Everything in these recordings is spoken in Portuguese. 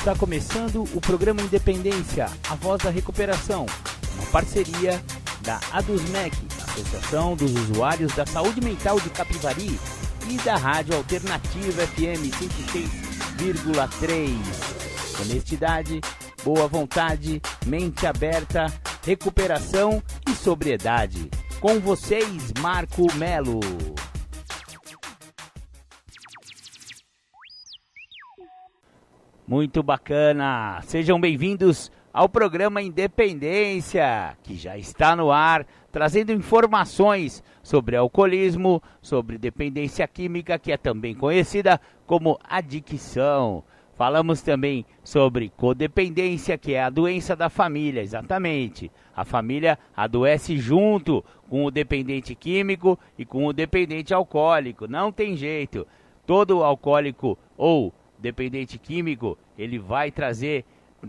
Está começando o programa Independência, a voz da recuperação, uma parceria da ADUSMEC, Associação dos Usuários da Saúde Mental de Capivari, e da Rádio Alternativa FM 106,3. Honestidade, boa vontade, mente aberta, recuperação e sobriedade. Com vocês, Marco Melo. Muito bacana, sejam bem-vindos ao programa Independência, que já está no ar, trazendo informações sobre alcoolismo, sobre dependência química, que é também conhecida como adicção. Falamos também sobre codependência, que é a doença da família, exatamente. A família adoece junto com o dependente químico e com o dependente alcoólico, não tem jeito. Todo alcoólico ou dependente químico, ele vai trazer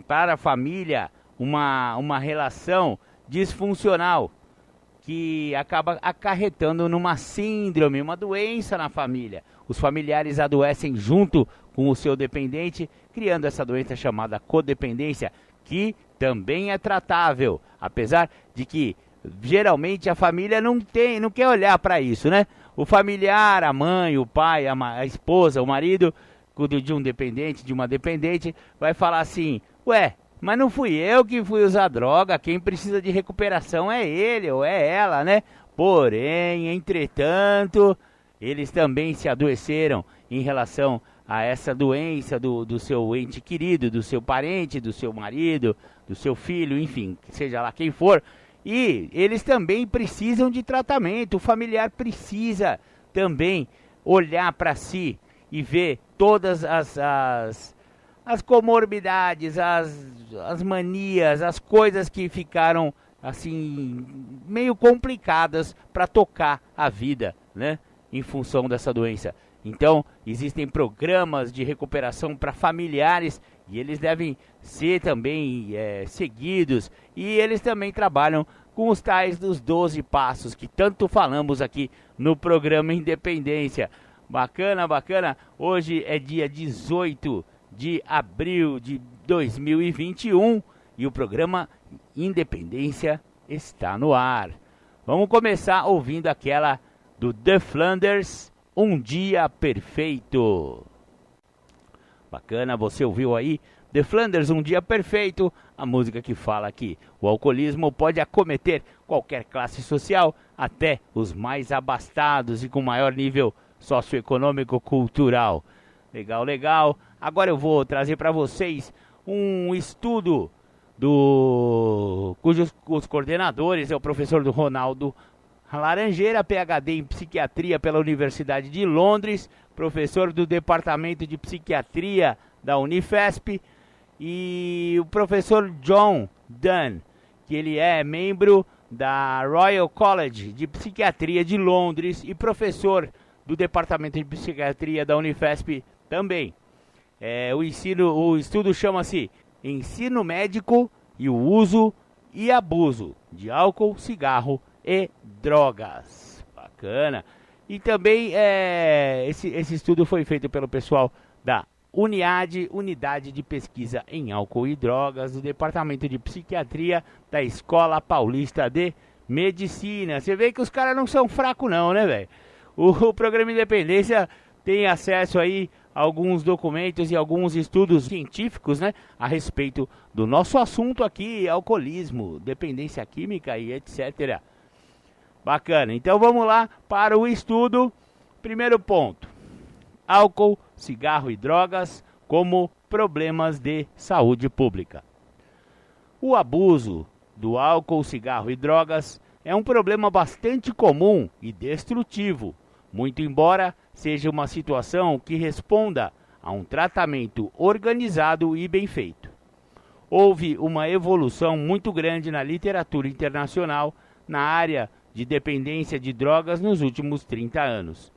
para a família uma relação disfuncional que acaba acarretando numa síndrome, uma doença na família. Os familiares adoecem junto com o seu dependente, criando essa doença chamada codependência, que também é tratável, apesar de que geralmente a família não quer olhar para isso, né? O familiar, a mãe, o pai, a esposa, o marido de um dependente, de uma dependente, vai falar assim: ué, mas não fui eu que fui usar droga, quem precisa de recuperação é ele ou é ela, né? Porém, entretanto, eles também se adoeceram em relação a essa doença do seu ente querido, do seu parente, do seu marido, do seu filho, enfim, seja lá quem for. E eles também precisam de tratamento, o familiar precisa também olhar para si e ver todas as comorbidades, as manias, as coisas que ficaram assim meio complicadas para tocar a vida, né, em função dessa doença. Então, existem programas de recuperação para familiares e eles devem ser também seguidos, e eles também trabalham com os tais dos 12 passos que tanto falamos aqui no programa Independência. Bacana, bacana. Hoje é dia 18 de abril de 2021 e o programa Independência está no ar. Vamos começar ouvindo aquela do The Flanders, Um Dia Perfeito. Bacana, você ouviu aí The Flanders, Um Dia Perfeito, a música que fala que o alcoolismo pode acometer qualquer classe social, até os mais abastados e com maior nível socioeconômico cultural. Legal, legal. Agora eu vou trazer para vocês um estudo cujos os coordenadores é o professor do Ronaldo Laranjeira, PhD em psiquiatria pela Universidade de Londres, professor do Departamento de Psiquiatria da Unifesp, e o professor John Dunn, que ele é membro da Royal College de Psiquiatria de Londres e professor do Departamento de Psiquiatria da Unifesp também. O estudo chama-se Ensino Médico e o Uso e Abuso de Álcool, Cigarro e Drogas. Bacana. E também esse estudo foi feito pelo pessoal da UNIAD, Unidade de Pesquisa em Álcool e Drogas, do Departamento de Psiquiatria da Escola Paulista de Medicina. Você vê que os caras não são fracos não, né, velho? O programa Independência tem acesso aí a alguns documentos e alguns estudos científicos, né, a respeito do nosso assunto aqui, alcoolismo, dependência química e etc. Bacana, então vamos lá para o estudo. Primeiro ponto: álcool, cigarro e drogas como problemas de saúde pública. O abuso do álcool, cigarro e drogas é um problema bastante comum e destrutivo, muito embora seja uma situação que responda a um tratamento organizado e bem feito. Houve uma evolução muito grande na literatura internacional na área de dependência de drogas nos últimos 30 anos.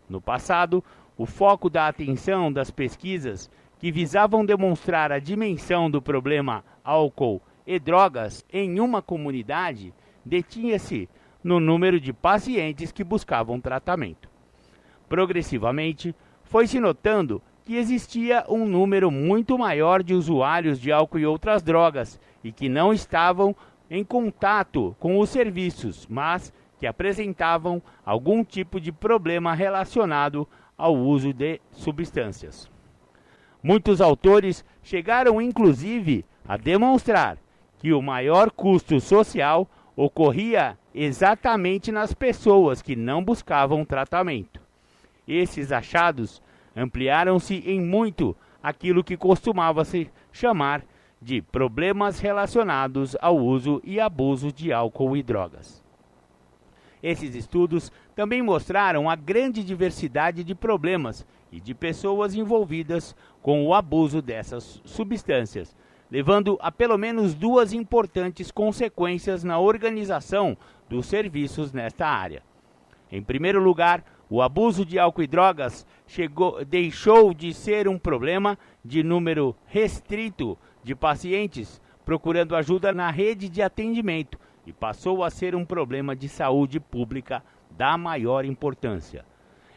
No passado, o foco da atenção das pesquisas que visavam demonstrar a dimensão do problema álcool e drogas em uma comunidade detinha-se no número de pacientes que buscavam tratamento. Progressivamente, foi-se notando que existia um número muito maior de usuários de álcool e outras drogas e que não estavam em contato com os serviços, mas que apresentavam algum tipo de problema relacionado ao uso de substâncias. Muitos autores chegaram inclusive a demonstrar que o maior custo social ocorria exatamente nas pessoas que não buscavam tratamento. Esses achados ampliaram-se em muito aquilo que costumava se chamar de problemas relacionados ao uso e abuso de álcool e drogas. Esses estudos também mostraram a grande diversidade de problemas e de pessoas envolvidas com o abuso dessas substâncias, levando a pelo menos duas importantes consequências na organização dos serviços nesta área. Em primeiro lugar, o abuso de álcool e drogas deixou de ser um problema de número restrito de pacientes procurando ajuda na rede de atendimento e passou a ser um problema de saúde pública da maior importância.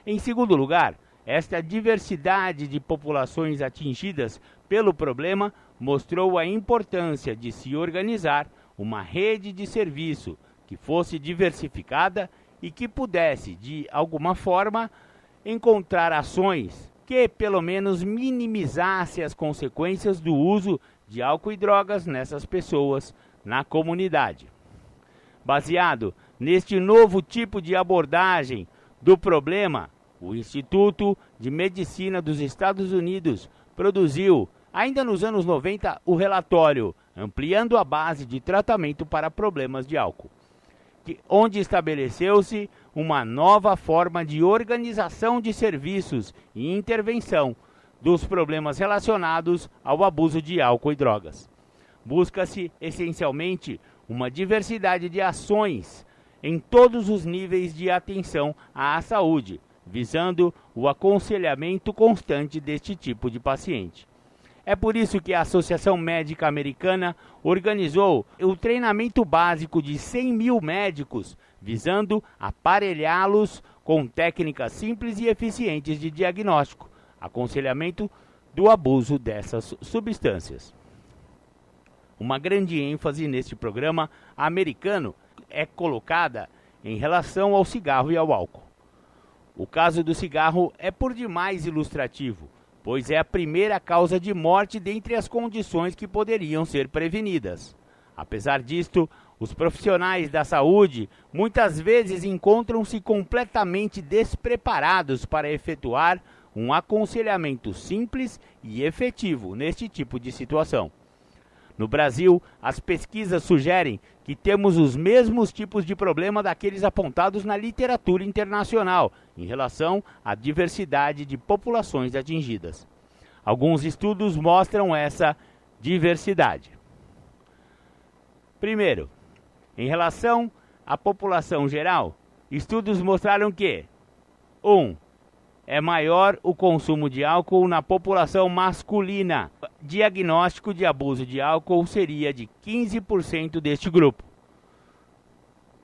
Em segundo lugar, esta diversidade de populações atingidas pelo problema mostrou a importância de se organizar uma rede de serviço que fosse diversificada e que pudesse, de alguma forma, encontrar ações que, pelo menos, minimizasse as consequências do uso de álcool e drogas nessas pessoas na comunidade. Baseado neste novo tipo de abordagem do problema, o Instituto de Medicina dos Estados Unidos produziu, ainda nos anos 90, o relatório Ampliando a Base de Tratamento para Problemas de Álcool, onde estabeleceu-se uma nova forma de organização de serviços e intervenção dos problemas relacionados ao abuso de álcool e drogas. Busca-se, essencialmente, uma diversidade de ações em todos os níveis de atenção à saúde, visando o aconselhamento constante deste tipo de paciente. É por isso que a Associação Médica Americana organizou o treinamento básico de 100 mil médicos, visando aparelhá-los com técnicas simples e eficientes de diagnóstico, aconselhamento do abuso dessas substâncias. Uma grande ênfase neste programa americano é colocada em relação ao cigarro e ao álcool. O caso do cigarro é por demais ilustrativo, pois é a primeira causa de morte dentre as condições que poderiam ser prevenidas. Apesar disto, os profissionais da saúde muitas vezes encontram-se completamente despreparados para efetuar um aconselhamento simples e efetivo neste tipo de situação. No Brasil, as pesquisas sugerem que temos os mesmos tipos de problema daqueles apontados na literatura internacional em relação à diversidade de populações atingidas. Alguns estudos mostram essa diversidade. Primeiro, em relação à população geral, estudos mostraram que 1. É maior o consumo de álcool na população masculina. Diagnóstico de abuso de álcool seria de 15% deste grupo.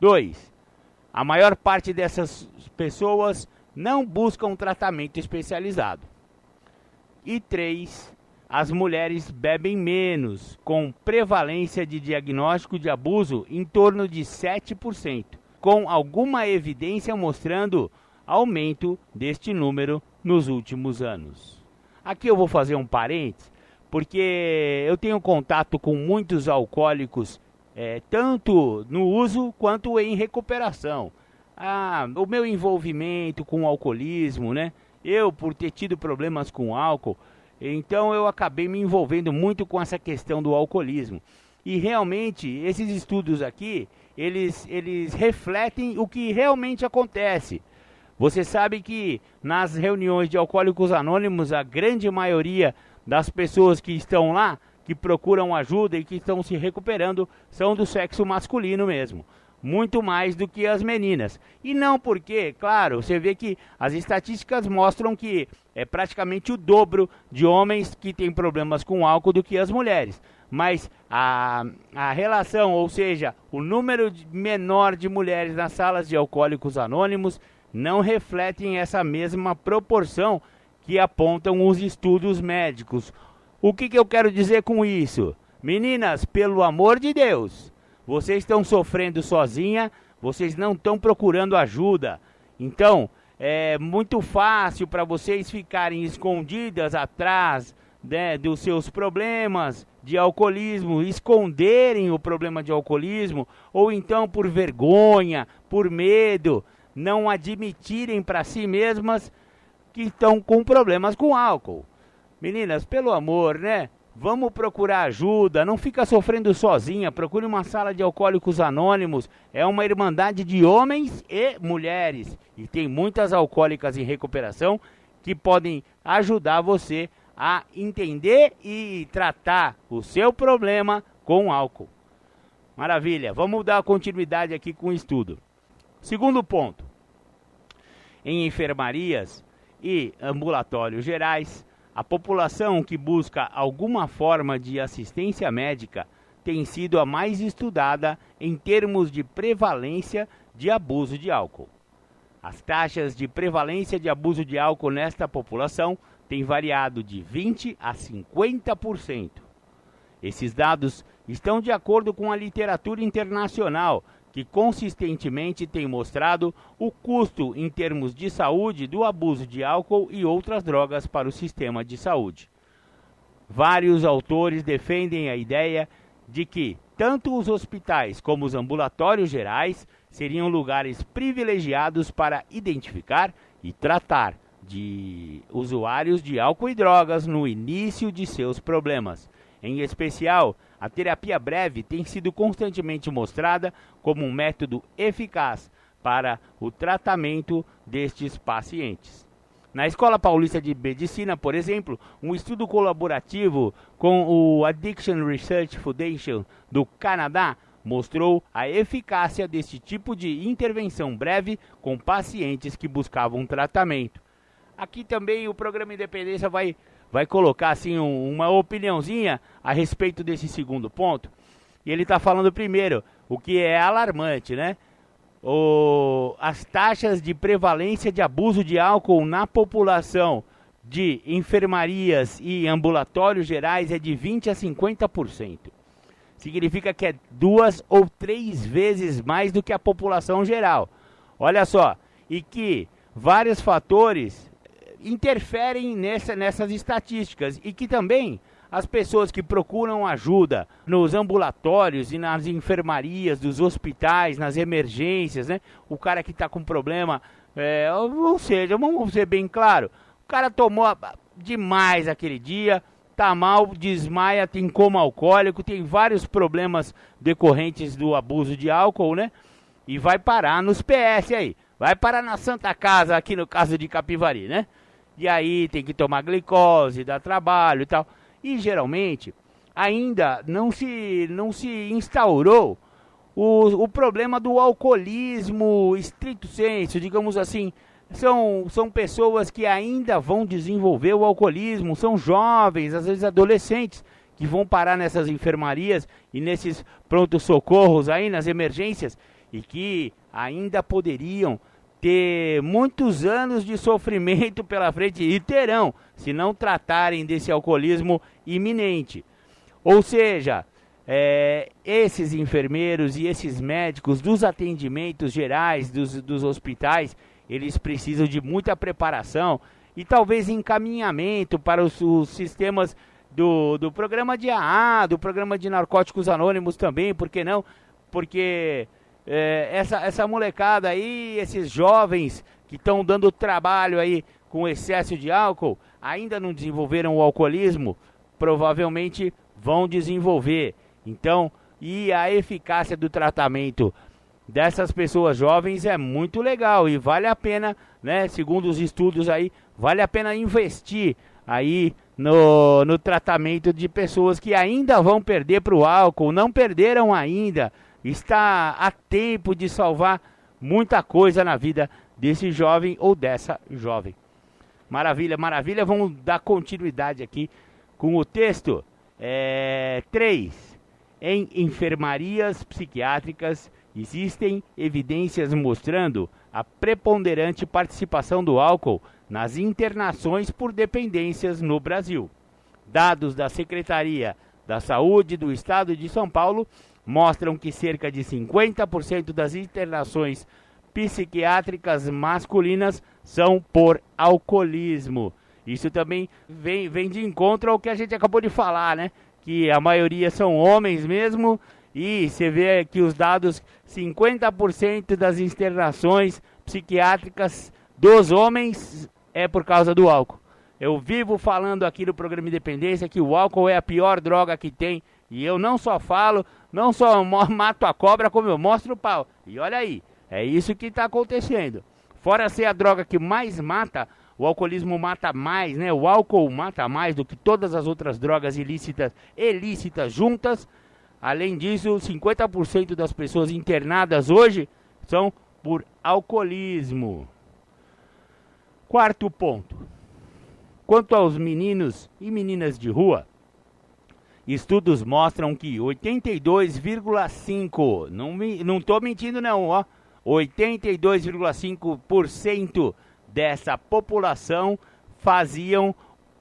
2. A maior parte dessas pessoas não buscam tratamento especializado. E 3. As mulheres bebem menos, com prevalência de diagnóstico de abuso em torno de 7%, com alguma evidência mostrando aumento deste número nos últimos anos. Aqui eu vou fazer um parênteses, porque eu tenho contato com muitos alcoólicos, tanto no uso quanto em recuperação. O meu envolvimento com o alcoolismo, né? Eu, por ter tido problemas com álcool, então eu acabei me envolvendo muito com essa questão do alcoolismo. E realmente, esses estudos aqui, eles refletem o que realmente acontece. Você sabe que nas reuniões de Alcoólicos Anônimos, a grande maioria das pessoas que estão lá, que procuram ajuda e que estão se recuperando, são do sexo masculino mesmo. Muito mais do que as meninas. E não porque, claro, você vê que as estatísticas mostram que é praticamente o dobro de homens que têm problemas com álcool do que as mulheres. Mas a relação, ou seja, o número menor de mulheres nas salas de Alcoólicos Anônimos, não refletem essa mesma proporção que apontam os estudos médicos. O que eu quero dizer com isso? Meninas, pelo amor de Deus, vocês estão sofrendo sozinha, vocês não estão procurando ajuda. Então, é muito fácil para vocês ficarem escondidas atrás, né, dos seus problemas de alcoolismo, esconderem o problema de alcoolismo, ou então por vergonha, por medo, não admitirem para si mesmas que estão com problemas com álcool. Meninas, pelo amor, né? Vamos procurar ajuda, não fica sofrendo sozinha, procure uma sala de alcoólicos anônimos, é uma irmandade de homens e mulheres, e tem muitas alcoólicas em recuperação que podem ajudar você a entender e tratar o seu problema com álcool. Maravilha, vamos dar continuidade aqui com o estudo. Segundo ponto, em enfermarias e ambulatórios gerais, a população que busca alguma forma de assistência médica tem sido a mais estudada em termos de prevalência de abuso de álcool. As taxas de prevalência de abuso de álcool nesta população têm variado de 20% a 50%. Esses dados estão de acordo com a literatura internacional, que consistentemente tem mostrado o custo em termos de saúde do abuso de álcool e outras drogas para o sistema de saúde. Vários autores defendem a ideia de que tanto os hospitais como os ambulatórios gerais seriam lugares privilegiados para identificar e tratar de usuários de álcool e drogas no início de seus problemas. Em especial, a terapia breve tem sido constantemente mostrada como um método eficaz para o tratamento destes pacientes. Na Escola Paulista de Medicina, por exemplo, um estudo colaborativo com o Addiction Research Foundation do Canadá mostrou a eficácia deste tipo de intervenção breve com pacientes que buscavam tratamento. Aqui também o programa Independência vai colocar assim uma opiniãozinha a respeito desse segundo ponto. E ele está falando primeiro, o que é alarmante, né? As taxas de prevalência de abuso de álcool na população de enfermarias e ambulatórios gerais é de 20% a 50%. Significa que é 2 ou 3 vezes mais do que a população geral. Olha só, e que vários fatores interferem nessas estatísticas e que também as pessoas que procuram ajuda nos ambulatórios e nas enfermarias dos hospitais, nas emergências, né? O cara que está com problema, ou seja, vamos ser bem claro, o cara tomou demais aquele dia, tá mal, desmaia, tem coma alcoólico, tem vários problemas decorrentes do abuso de álcool, né? E vai parar nos PS aí, vai parar na Santa Casa, aqui no caso de Capivari, né? E aí tem que tomar glicose, dá trabalho e tal. E geralmente ainda não se instaurou o problema do alcoolismo estrito sensu, digamos assim. São pessoas que ainda vão desenvolver o alcoolismo, são jovens, às vezes adolescentes, que vão parar nessas enfermarias e nesses pronto-socorros aí, nas emergências, e que ainda poderiam ter muitos anos de sofrimento pela frente, e terão, se não tratarem desse alcoolismo iminente. Ou seja, esses enfermeiros e esses médicos dos atendimentos gerais dos hospitais, eles precisam de muita preparação e talvez encaminhamento para os sistemas do programa de AA, do programa de narcóticos anônimos também, por que não? Porque essa molecada aí, esses jovens que estão dando trabalho aí com excesso de álcool, ainda não desenvolveram o alcoolismo, provavelmente vão desenvolver. Então, e a eficácia do tratamento dessas pessoas jovens é muito legal e vale a pena, né, segundo os estudos aí, vale a pena investir aí no tratamento de pessoas que ainda vão perder para o álcool, não perderam ainda. Está a tempo de salvar muita coisa na vida desse jovem ou dessa jovem. Maravilha, maravilha. Vamos dar continuidade aqui com o texto. 3. Em enfermarias psiquiátricas existem evidências mostrando a preponderante participação do álcool nas internações por dependências no Brasil. Dados da Secretaria da Saúde do Estado de São Paulo mostram que cerca de 50% das internações psiquiátricas masculinas são por alcoolismo. Isso também vem de encontro ao que a gente acabou de falar, né? Que a maioria são homens mesmo, e você vê que os dados, 50% das internações psiquiátricas dos homens é por causa do álcool. Eu vivo falando aqui no programa Independência que o álcool é a pior droga que tem, e eu não só falo, não só mato a cobra, como eu mostro o pau. E olha aí, é isso que está acontecendo. Fora ser a droga que mais mata, o alcoolismo mata mais, né? O álcool mata mais do que todas as outras drogas ilícitas juntas. Além disso, 50% das pessoas internadas hoje são por alcoolismo. Quarto ponto. Quanto aos meninos e meninas de rua, estudos mostram que 82,5%, não estou mentindo não, ó, 82,5% dessa população faziam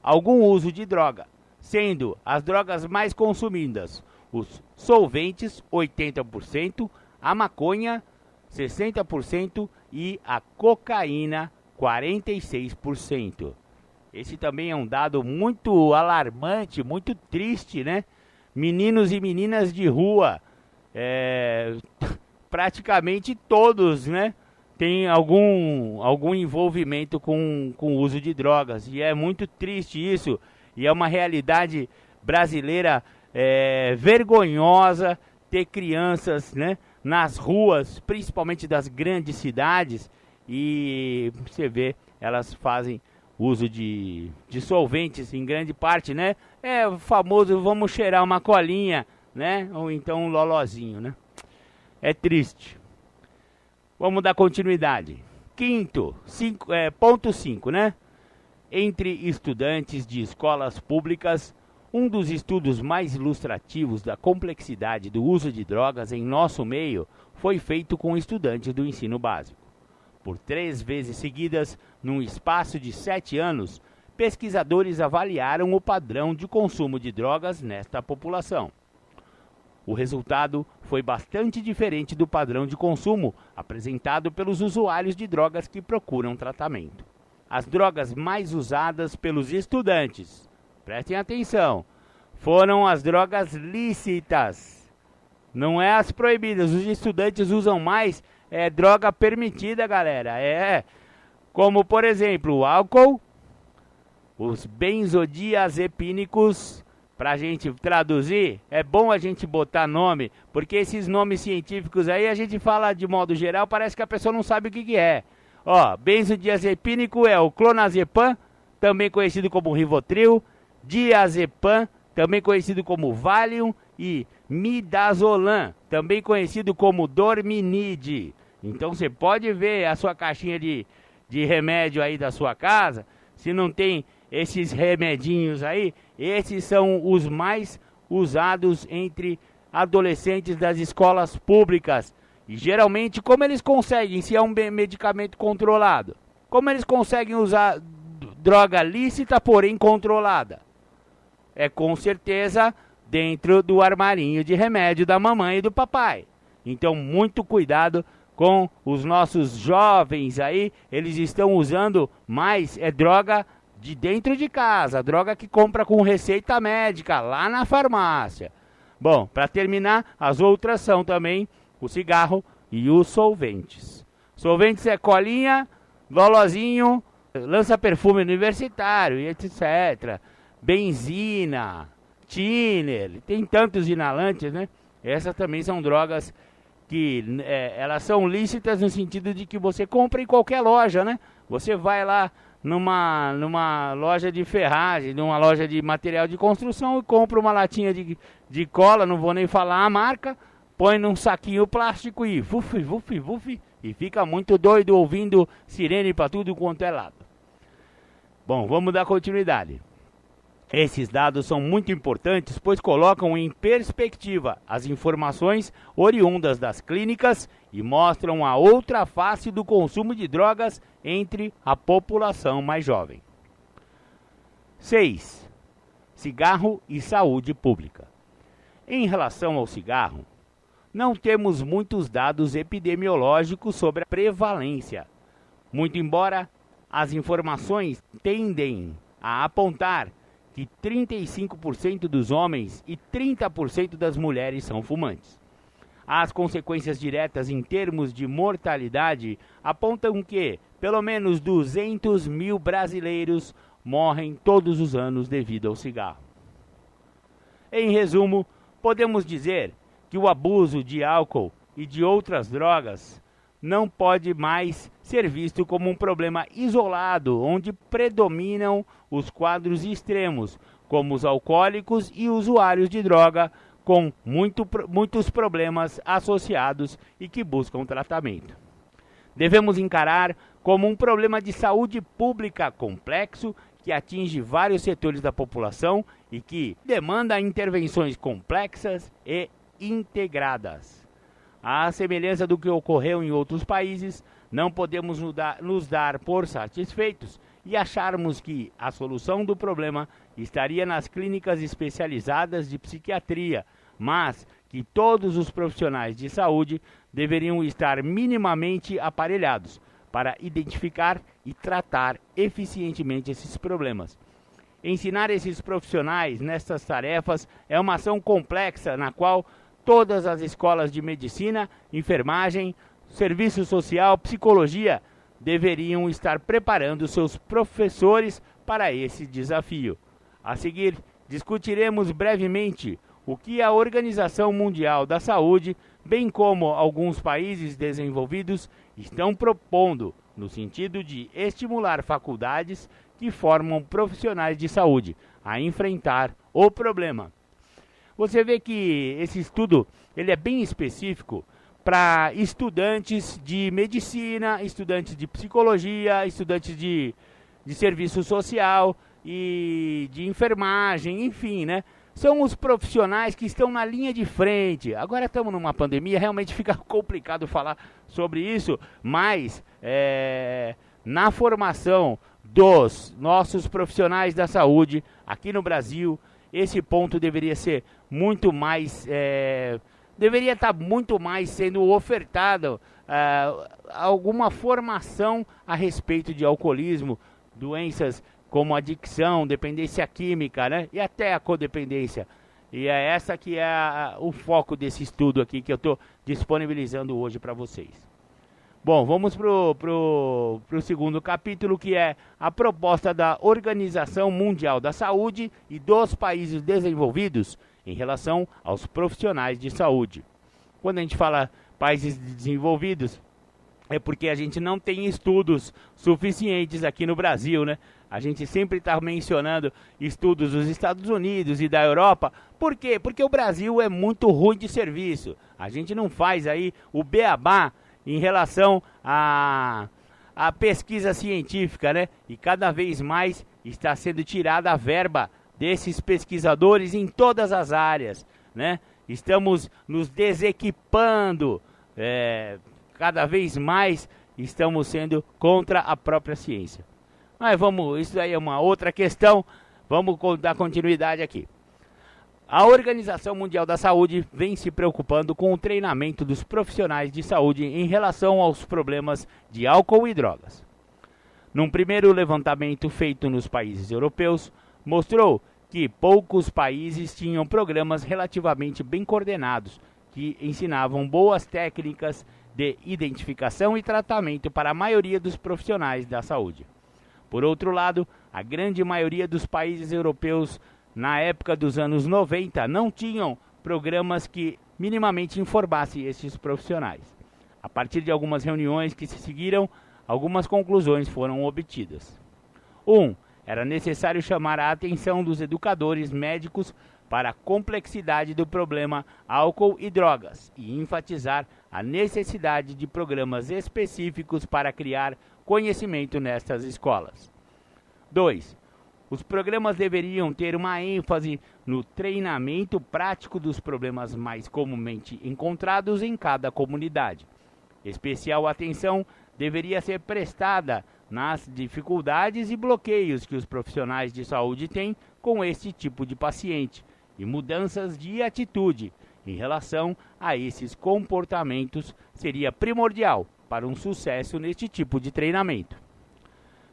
algum uso de droga, sendo as drogas mais consumidas os solventes, 80%, a maconha, 60% e a cocaína, 46%. Esse também é um dado muito alarmante, muito triste, né? Meninos e meninas de rua, praticamente todos, né? Tem algum envolvimento com o uso de drogas. E é muito triste isso. E é uma realidade brasileira vergonhosa ter crianças, né, nas ruas, principalmente das grandes cidades. E você vê, elas fazem uso de solventes em grande parte, né? É o famoso vamos cheirar uma colinha, né? Ou então um lolozinho, né? É triste. Vamos dar continuidade. Quinto, ponto 5, né? Entre estudantes de escolas públicas, um dos estudos mais ilustrativos da complexidade do uso de drogas em nosso meio foi feito com estudantes do ensino básico. Por 3 vezes seguidas, num espaço de 7 anos, pesquisadores avaliaram o padrão de consumo de drogas nesta população. O resultado foi bastante diferente do padrão de consumo apresentado pelos usuários de drogas que procuram tratamento. As drogas mais usadas pelos estudantes, prestem atenção, foram as drogas lícitas, não é as proibidas. Os estudantes usam mais droga permitida, galera. Como, por exemplo, o álcool, os benzodiazepínicos. Pra gente traduzir, é bom a gente botar nome, porque esses nomes científicos aí a gente fala de modo geral, parece que a pessoa não sabe o que é. Ó, benzodiazepínico é o clonazepam, também conhecido como Rivotril, diazepam, também conhecido como Valium, e midazolam, também conhecido como Dorminide. Então você pode ver a sua caixinha de remédio aí da sua casa, se não tem esses remedinhos aí, esses são os mais usados entre adolescentes das escolas públicas. E geralmente, como eles conseguem, se é um medicamento controlado, como eles conseguem usar droga lícita, porém controlada? É com certeza dentro do armarinho de remédio da mamãe e do papai. Então, muito cuidado com os nossos jovens aí, eles estão usando mais droga de dentro de casa, droga que compra com receita médica lá na farmácia. Bom, para terminar, as outras são também o cigarro e os solventes. Solventes é colinha, lolozinho, lança-perfume universitário e etc. Benzina, thinner, tem tantos inalantes, né? Essas também são drogas que elas são lícitas no sentido de que você compra em qualquer loja, né? Você vai lá numa loja de ferragem, numa loja de material de construção e compra uma latinha de cola, não vou nem falar a marca, põe num saquinho plástico e vufi, vufi, vufi, e fica muito doido ouvindo sirene para tudo quanto é lado. Bom, vamos dar continuidade. Esses dados são muito importantes, pois colocam em perspectiva as informações oriundas das clínicas e mostram a outra face do consumo de drogas entre a população mais jovem. 6. Cigarro e saúde pública. Em relação ao cigarro, não temos muitos dados epidemiológicos sobre a prevalência. Muito embora as informações tendem a apontar que 35% dos homens e 30% das mulheres são fumantes. As consequências diretas em termos de mortalidade apontam que pelo menos 200 mil brasileiros morrem todos os anos devido ao cigarro. Em resumo, podemos dizer que o abuso de álcool e de outras drogas não pode mais ser visto como um problema isolado, onde predominam os quadros extremos, como os alcoólicos e usuários de droga, com muitos problemas associados e que buscam tratamento. Devemos encarar como um problema de saúde pública complexo que atinge vários setores da população e que demanda intervenções complexas e integradas. À semelhança do que ocorreu em outros países, não podemos nos dar por satisfeitos e acharmos que a solução do problema estaria nas clínicas especializadas de psiquiatria, mas que todos os profissionais de saúde deveriam estar minimamente aparelhados para identificar e tratar eficientemente esses problemas. Ensinar esses profissionais nestas tarefas é uma ação complexa na qual todas as escolas de medicina, enfermagem, serviço social, psicologia deveriam estar preparando seus professores para esse desafio. A seguir, discutiremos brevemente o que a Organização Mundial da Saúde, bem como alguns países desenvolvidos, estão propondo no sentido de estimular faculdades que formam profissionais de saúde a enfrentar o problema. Você vê que esse estudo ele é bem específico para estudantes de medicina, estudantes de psicologia, estudantes de serviço social e de enfermagem, enfim, né? São os profissionais que estão na linha de frente. Agora estamos numa pandemia, realmente fica complicado falar sobre isso, mas na formação dos nossos profissionais da saúde aqui no Brasil, esse ponto deveria ser muito mais, deveria estar muito mais sendo ofertado alguma formação a respeito de alcoolismo, doenças como adicção, dependência química, né? E até a codependência. E é essa que é o foco desse estudo aqui que eu estou disponibilizando hoje para vocês. Bom, vamos pro segundo capítulo, que é a proposta da Organização Mundial da Saúde e dos países desenvolvidos em relação aos profissionais de saúde. Quando a gente fala países desenvolvidos, é porque a gente não tem estudos suficientes aqui no Brasil, né? A gente sempre está mencionando estudos dos Estados Unidos e da Europa. Por quê? Porque o Brasil é muito ruim de serviço. A gente não faz aí o beabá em relação à pesquisa científica, né? E cada vez mais está sendo tirada a verba desses pesquisadores em todas as áreas, né? Estamos nos desequipando, cada vez mais estamos sendo contra a própria ciência. Mas isso aí é uma outra questão, vamos dar continuidade aqui. A Organização Mundial da Saúde vem se preocupando com o treinamento dos profissionais de saúde em relação aos problemas de álcool e drogas. Num primeiro levantamento feito nos países europeus, mostrou que poucos países tinham programas relativamente bem coordenados que ensinavam boas técnicas de identificação e tratamento para a maioria dos profissionais da saúde. Por outro lado, a grande maioria dos países europeus na época dos anos 90 não tinham programas que minimamente informassem esses profissionais. A partir de algumas reuniões que se seguiram, algumas conclusões foram obtidas. 1. Era necessário chamar a atenção dos educadores médicos para a complexidade do problema álcool e drogas e enfatizar a necessidade de programas específicos para criar conhecimento nestas escolas. 2. Os programas deveriam ter uma ênfase no treinamento prático dos problemas mais comumente encontrados em cada comunidade. Especial atenção deveria ser prestada nas dificuldades e bloqueios que os profissionais de saúde têm com este tipo de paciente e mudanças de atitude em relação a esses comportamentos seria primordial para um sucesso neste tipo de treinamento.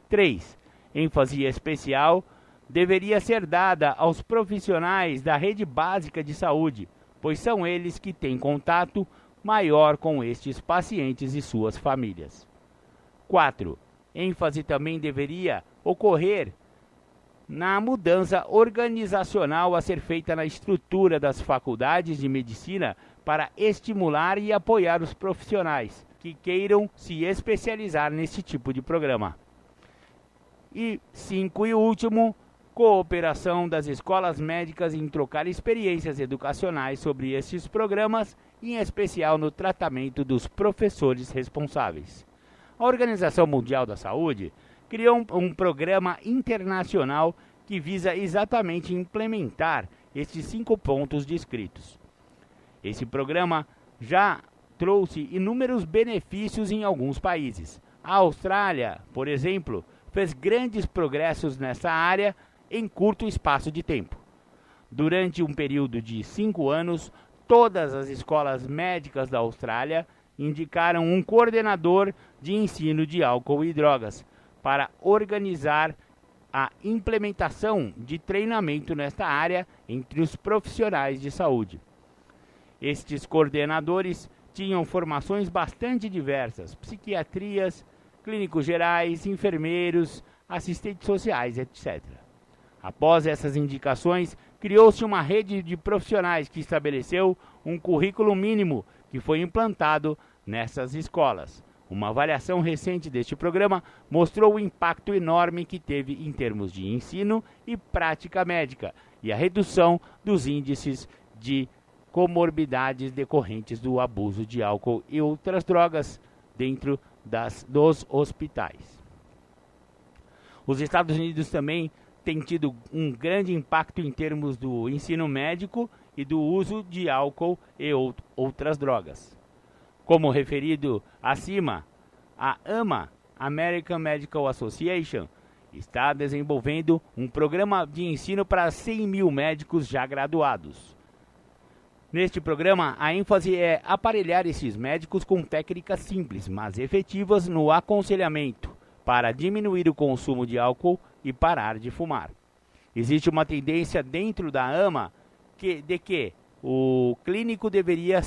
3. ênfase especial deveria ser dada aos profissionais da rede básica de saúde, pois são eles que têm contato maior com estes pacientes e suas famílias. 4. ênfase também deveria ocorrer na mudança organizacional a ser feita na estrutura das faculdades de medicina para estimular e apoiar os profissionais que queiram se especializar nesse tipo de programa. E 5 e último, cooperação das escolas médicas em trocar experiências educacionais sobre esses programas, em especial no tratamento dos professores responsáveis. A Organização Mundial da Saúde criou um programa internacional que visa exatamente implementar estes 5 pontos descritos. Esse programa já trouxe inúmeros benefícios em alguns países. A Austrália, por exemplo, fez grandes progressos nessa área em curto espaço de tempo. Durante um período de 5 anos, todas as escolas médicas da Austrália indicaram um coordenador de ensino de álcool e drogas para organizar a implementação de treinamento nesta área entre os profissionais de saúde. Estes coordenadores tinham formações bastante diversas: psiquiatrias, clínicos gerais, enfermeiros, assistentes sociais, etc. Após essas indicações, criou-se uma rede de profissionais que estabeleceu um currículo mínimo que foi implantado nessas escolas. Uma avaliação recente deste programa mostrou o impacto enorme que teve em termos de ensino e prática médica e a redução dos índices de comorbidades decorrentes do abuso de álcool e outras drogas dentro dos hospitais. Os Estados Unidos também têm tido um grande impacto em termos do ensino médico e do uso de álcool e outras drogas. Como referido acima, a AMA, American Medical Association, está desenvolvendo um programa de ensino para 100 mil médicos já graduados. Neste programa, a ênfase é aparelhar esses médicos com técnicas simples, mas efetivas no aconselhamento para diminuir o consumo de álcool e parar de fumar. Existe uma tendência dentro da AMA de que o clínico deveria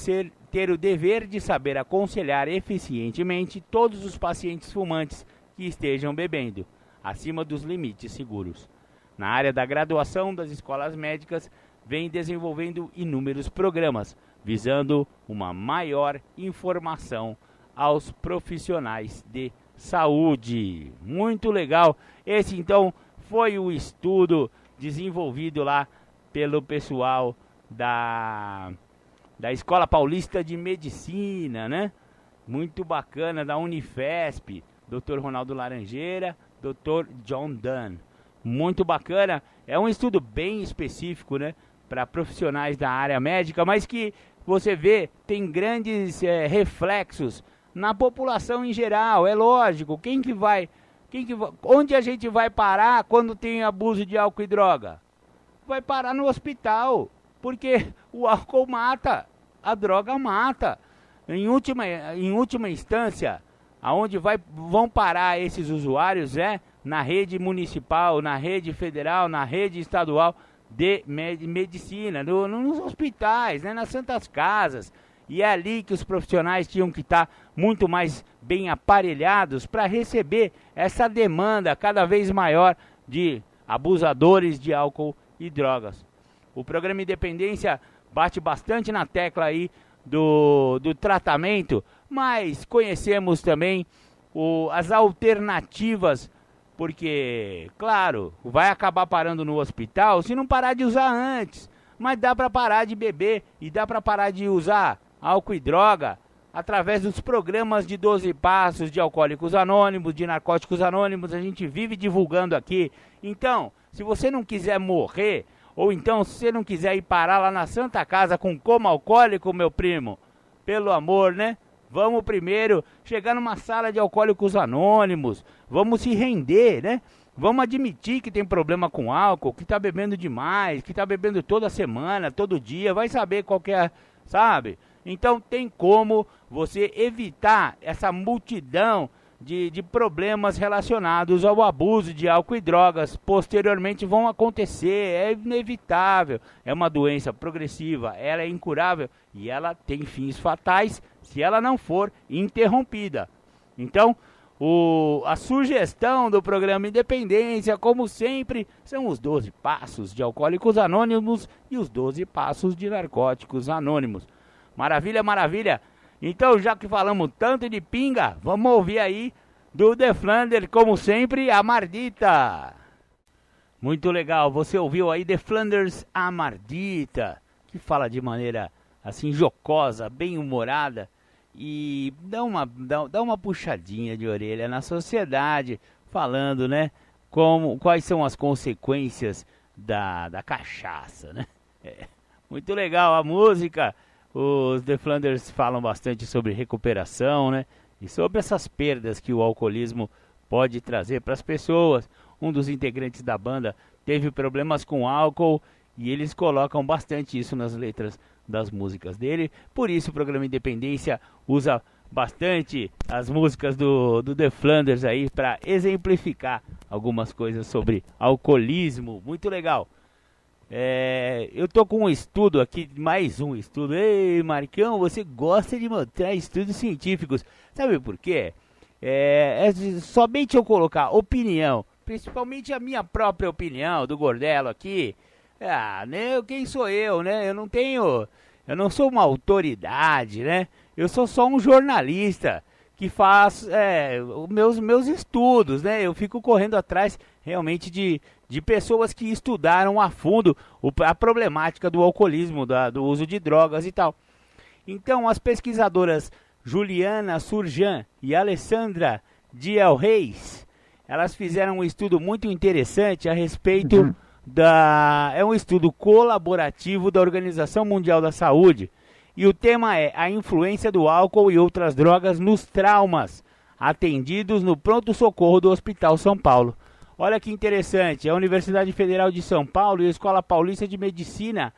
ter o dever de saber aconselhar eficientemente todos os pacientes fumantes que estejam bebendo, acima dos limites seguros. Na área da graduação das escolas médicas, vem desenvolvendo inúmeros programas, visando uma maior informação aos profissionais de saúde. Muito legal! Esse, então, foi o estudo desenvolvido lá pelo pessoal da Escola Paulista de Medicina, né? Muito bacana, da Unifesp, Dr. Ronaldo Laranjeira, Dr. John Dunn. Muito bacana, é um estudo bem específico, né? Para profissionais da área médica, mas que você vê, tem grandes reflexos na população em geral. É lógico, onde a gente vai parar quando tem abuso de álcool e droga? Vai parar no hospital, porque o álcool mata, a droga mata. Em última instância, aonde vão parar esses usuários na rede municipal, na rede federal, na rede estadual de medicina, nos hospitais, nas santas casas. E é ali que os profissionais tinham que estar muito mais bem aparelhados para receber essa demanda cada vez maior de abusadores de álcool e drogas. O programa Independência bate bastante na tecla aí do tratamento, mas conhecemos também as alternativas, porque, claro, vai acabar parando no hospital se não parar de usar antes, mas dá para parar de beber e dá para parar de usar álcool e droga através dos programas de 12 passos de Alcoólicos Anônimos, de Narcóticos Anônimos. A gente vive divulgando aqui. Então, Se você não quiser morrer, ou então se você não quiser ir parar lá na Santa Casa com coma alcoólico, meu primo, pelo amor, né? Vamos primeiro chegar numa sala de alcoólicos anônimos, vamos se render, né? Vamos admitir que tem problema com álcool, que tá bebendo demais, que tá bebendo toda semana, todo dia, vai saber qual que é, sabe? Então tem como você evitar essa multidão de problemas relacionados ao abuso de álcool e drogas. Posteriormente vão acontecer, é inevitável, é uma doença progressiva, ela é incurável e ela tem fins fatais se ela não for interrompida. Então, a sugestão do programa Independência, como sempre, são os 12 passos de Alcoólicos Anônimos e os 12 passos de Narcóticos Anônimos. Maravilha, maravilha! Então, já que falamos tanto de pinga, vamos ouvir aí do The Flanders, como sempre, a Mardita. Muito legal, você ouviu aí The Flanders, a Mardita, que fala de maneira assim jocosa, bem humorada, e dá uma puxadinha de orelha na sociedade, falando, né, quais são as consequências da cachaça, né? Muito legal a música. Os The Flanders falam bastante sobre recuperação, né? E sobre essas perdas que o alcoolismo pode trazer para as pessoas. Um dos integrantes da banda teve problemas com álcool e eles colocam bastante isso nas letras das músicas dele. Por isso o programa Independência usa bastante as músicas do The Flanders aí para exemplificar algumas coisas sobre alcoolismo. Muito legal. Eu tô com um estudo aqui, mais um estudo. Ei, Marcão, você gosta de mostrar estudos científicos. Sabe por quê? Somente eu colocar opinião, principalmente a minha própria opinião do Gordelo aqui. Né, quem sou eu, né? Eu não sou uma autoridade, né? Eu sou só um jornalista que faz meus estudos, né? Eu fico correndo atrás realmente de pessoas que estudaram a fundo a problemática do alcoolismo, do uso de drogas e tal. Então, as pesquisadoras Juliana Surjan e Alessandra Diel Reis, elas fizeram um estudo muito interessante a respeito é um estudo colaborativo da Organização Mundial da Saúde. E o tema é a influência do álcool e outras drogas nos traumas atendidos no pronto-socorro do Hospital São Paulo. Olha que interessante, a Universidade Federal de São Paulo e a Escola Paulista de Medicina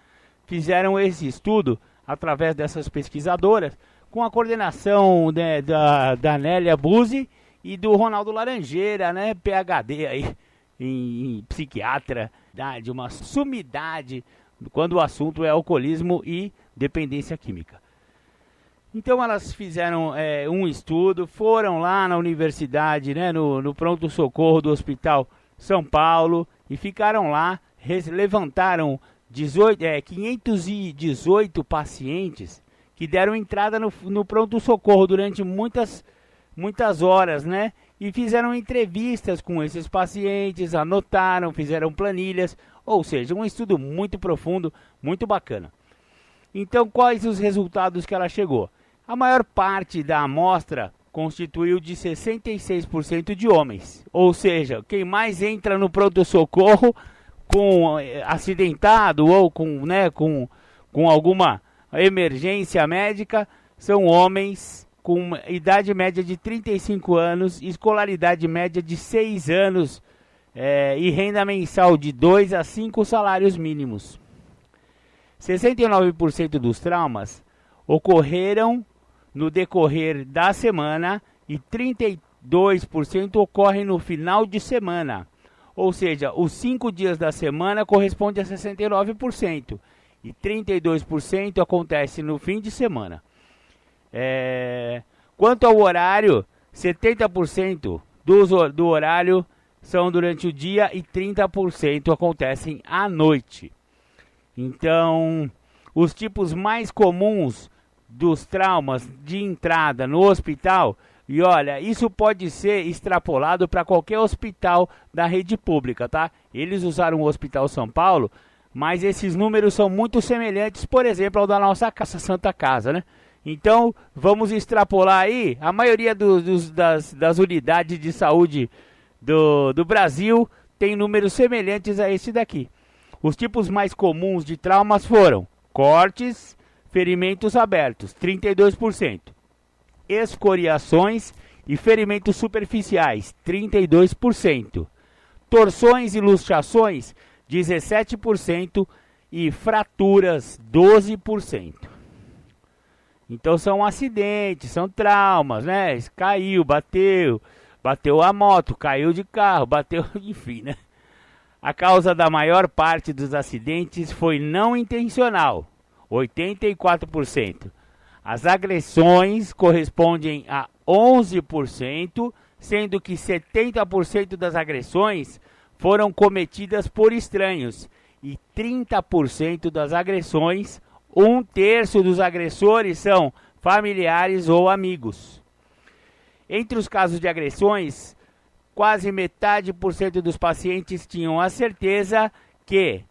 fizeram esse estudo através dessas pesquisadoras, com a coordenação, né, da Nélia Buzzi e do Ronaldo Laranjeira, né, PhD aí, em psiquiatra, de uma sumidade quando o assunto é alcoolismo e dependência química. Então elas fizeram um estudo, foram lá na universidade, né, no pronto-socorro do Hospital São Paulo e ficaram lá, levantaram 518 pacientes que deram entrada no pronto-socorro durante muitas horas, né? E fizeram entrevistas com esses pacientes, anotaram, fizeram planilhas, ou seja, um estudo muito profundo, muito bacana. Então, quais os resultados que ela chegou? A maior parte da amostra constituiu de 66% de homens, ou seja, quem mais entra no pronto-socorro acidentado ou com alguma emergência médica são homens com idade média de 35 anos, escolaridade média de 6 anos e renda mensal de 2 a 5 salários mínimos. 69% dos traumas ocorreram no decorrer da semana e 32% ocorrem no final de semana. Ou seja, os 5 dias da semana corresponde a 69% e 32% acontece no fim de semana. Quanto ao horário, 70% do horário são durante o dia e 30% acontecem à noite. Então, os tipos mais comuns dos traumas de entrada no hospital, e olha, isso pode ser extrapolado para qualquer hospital da rede pública, tá? Eles usaram o Hospital São Paulo, mas esses números são muito semelhantes, por exemplo, ao da nossa Santa Casa, né? Então, vamos extrapolar aí, a maioria das unidades de saúde do Brasil tem números semelhantes a esse daqui. Os tipos mais comuns de traumas foram cortes, ferimentos abertos, 32%, escoriações e ferimentos superficiais, 32%, torções e luxações, 17% e fraturas, 12%. Então são acidentes, são traumas, né? Caiu, bateu a moto, caiu de carro, bateu, enfim, né? A causa da maior parte dos acidentes foi não intencional, 84%. As agressões correspondem a 11%, sendo que 70% das agressões foram cometidas por estranhos e 30% das agressões, 1/3 dos agressores são familiares ou amigos. Entre os casos de agressões, quase metade dos pacientes tinham a certeza que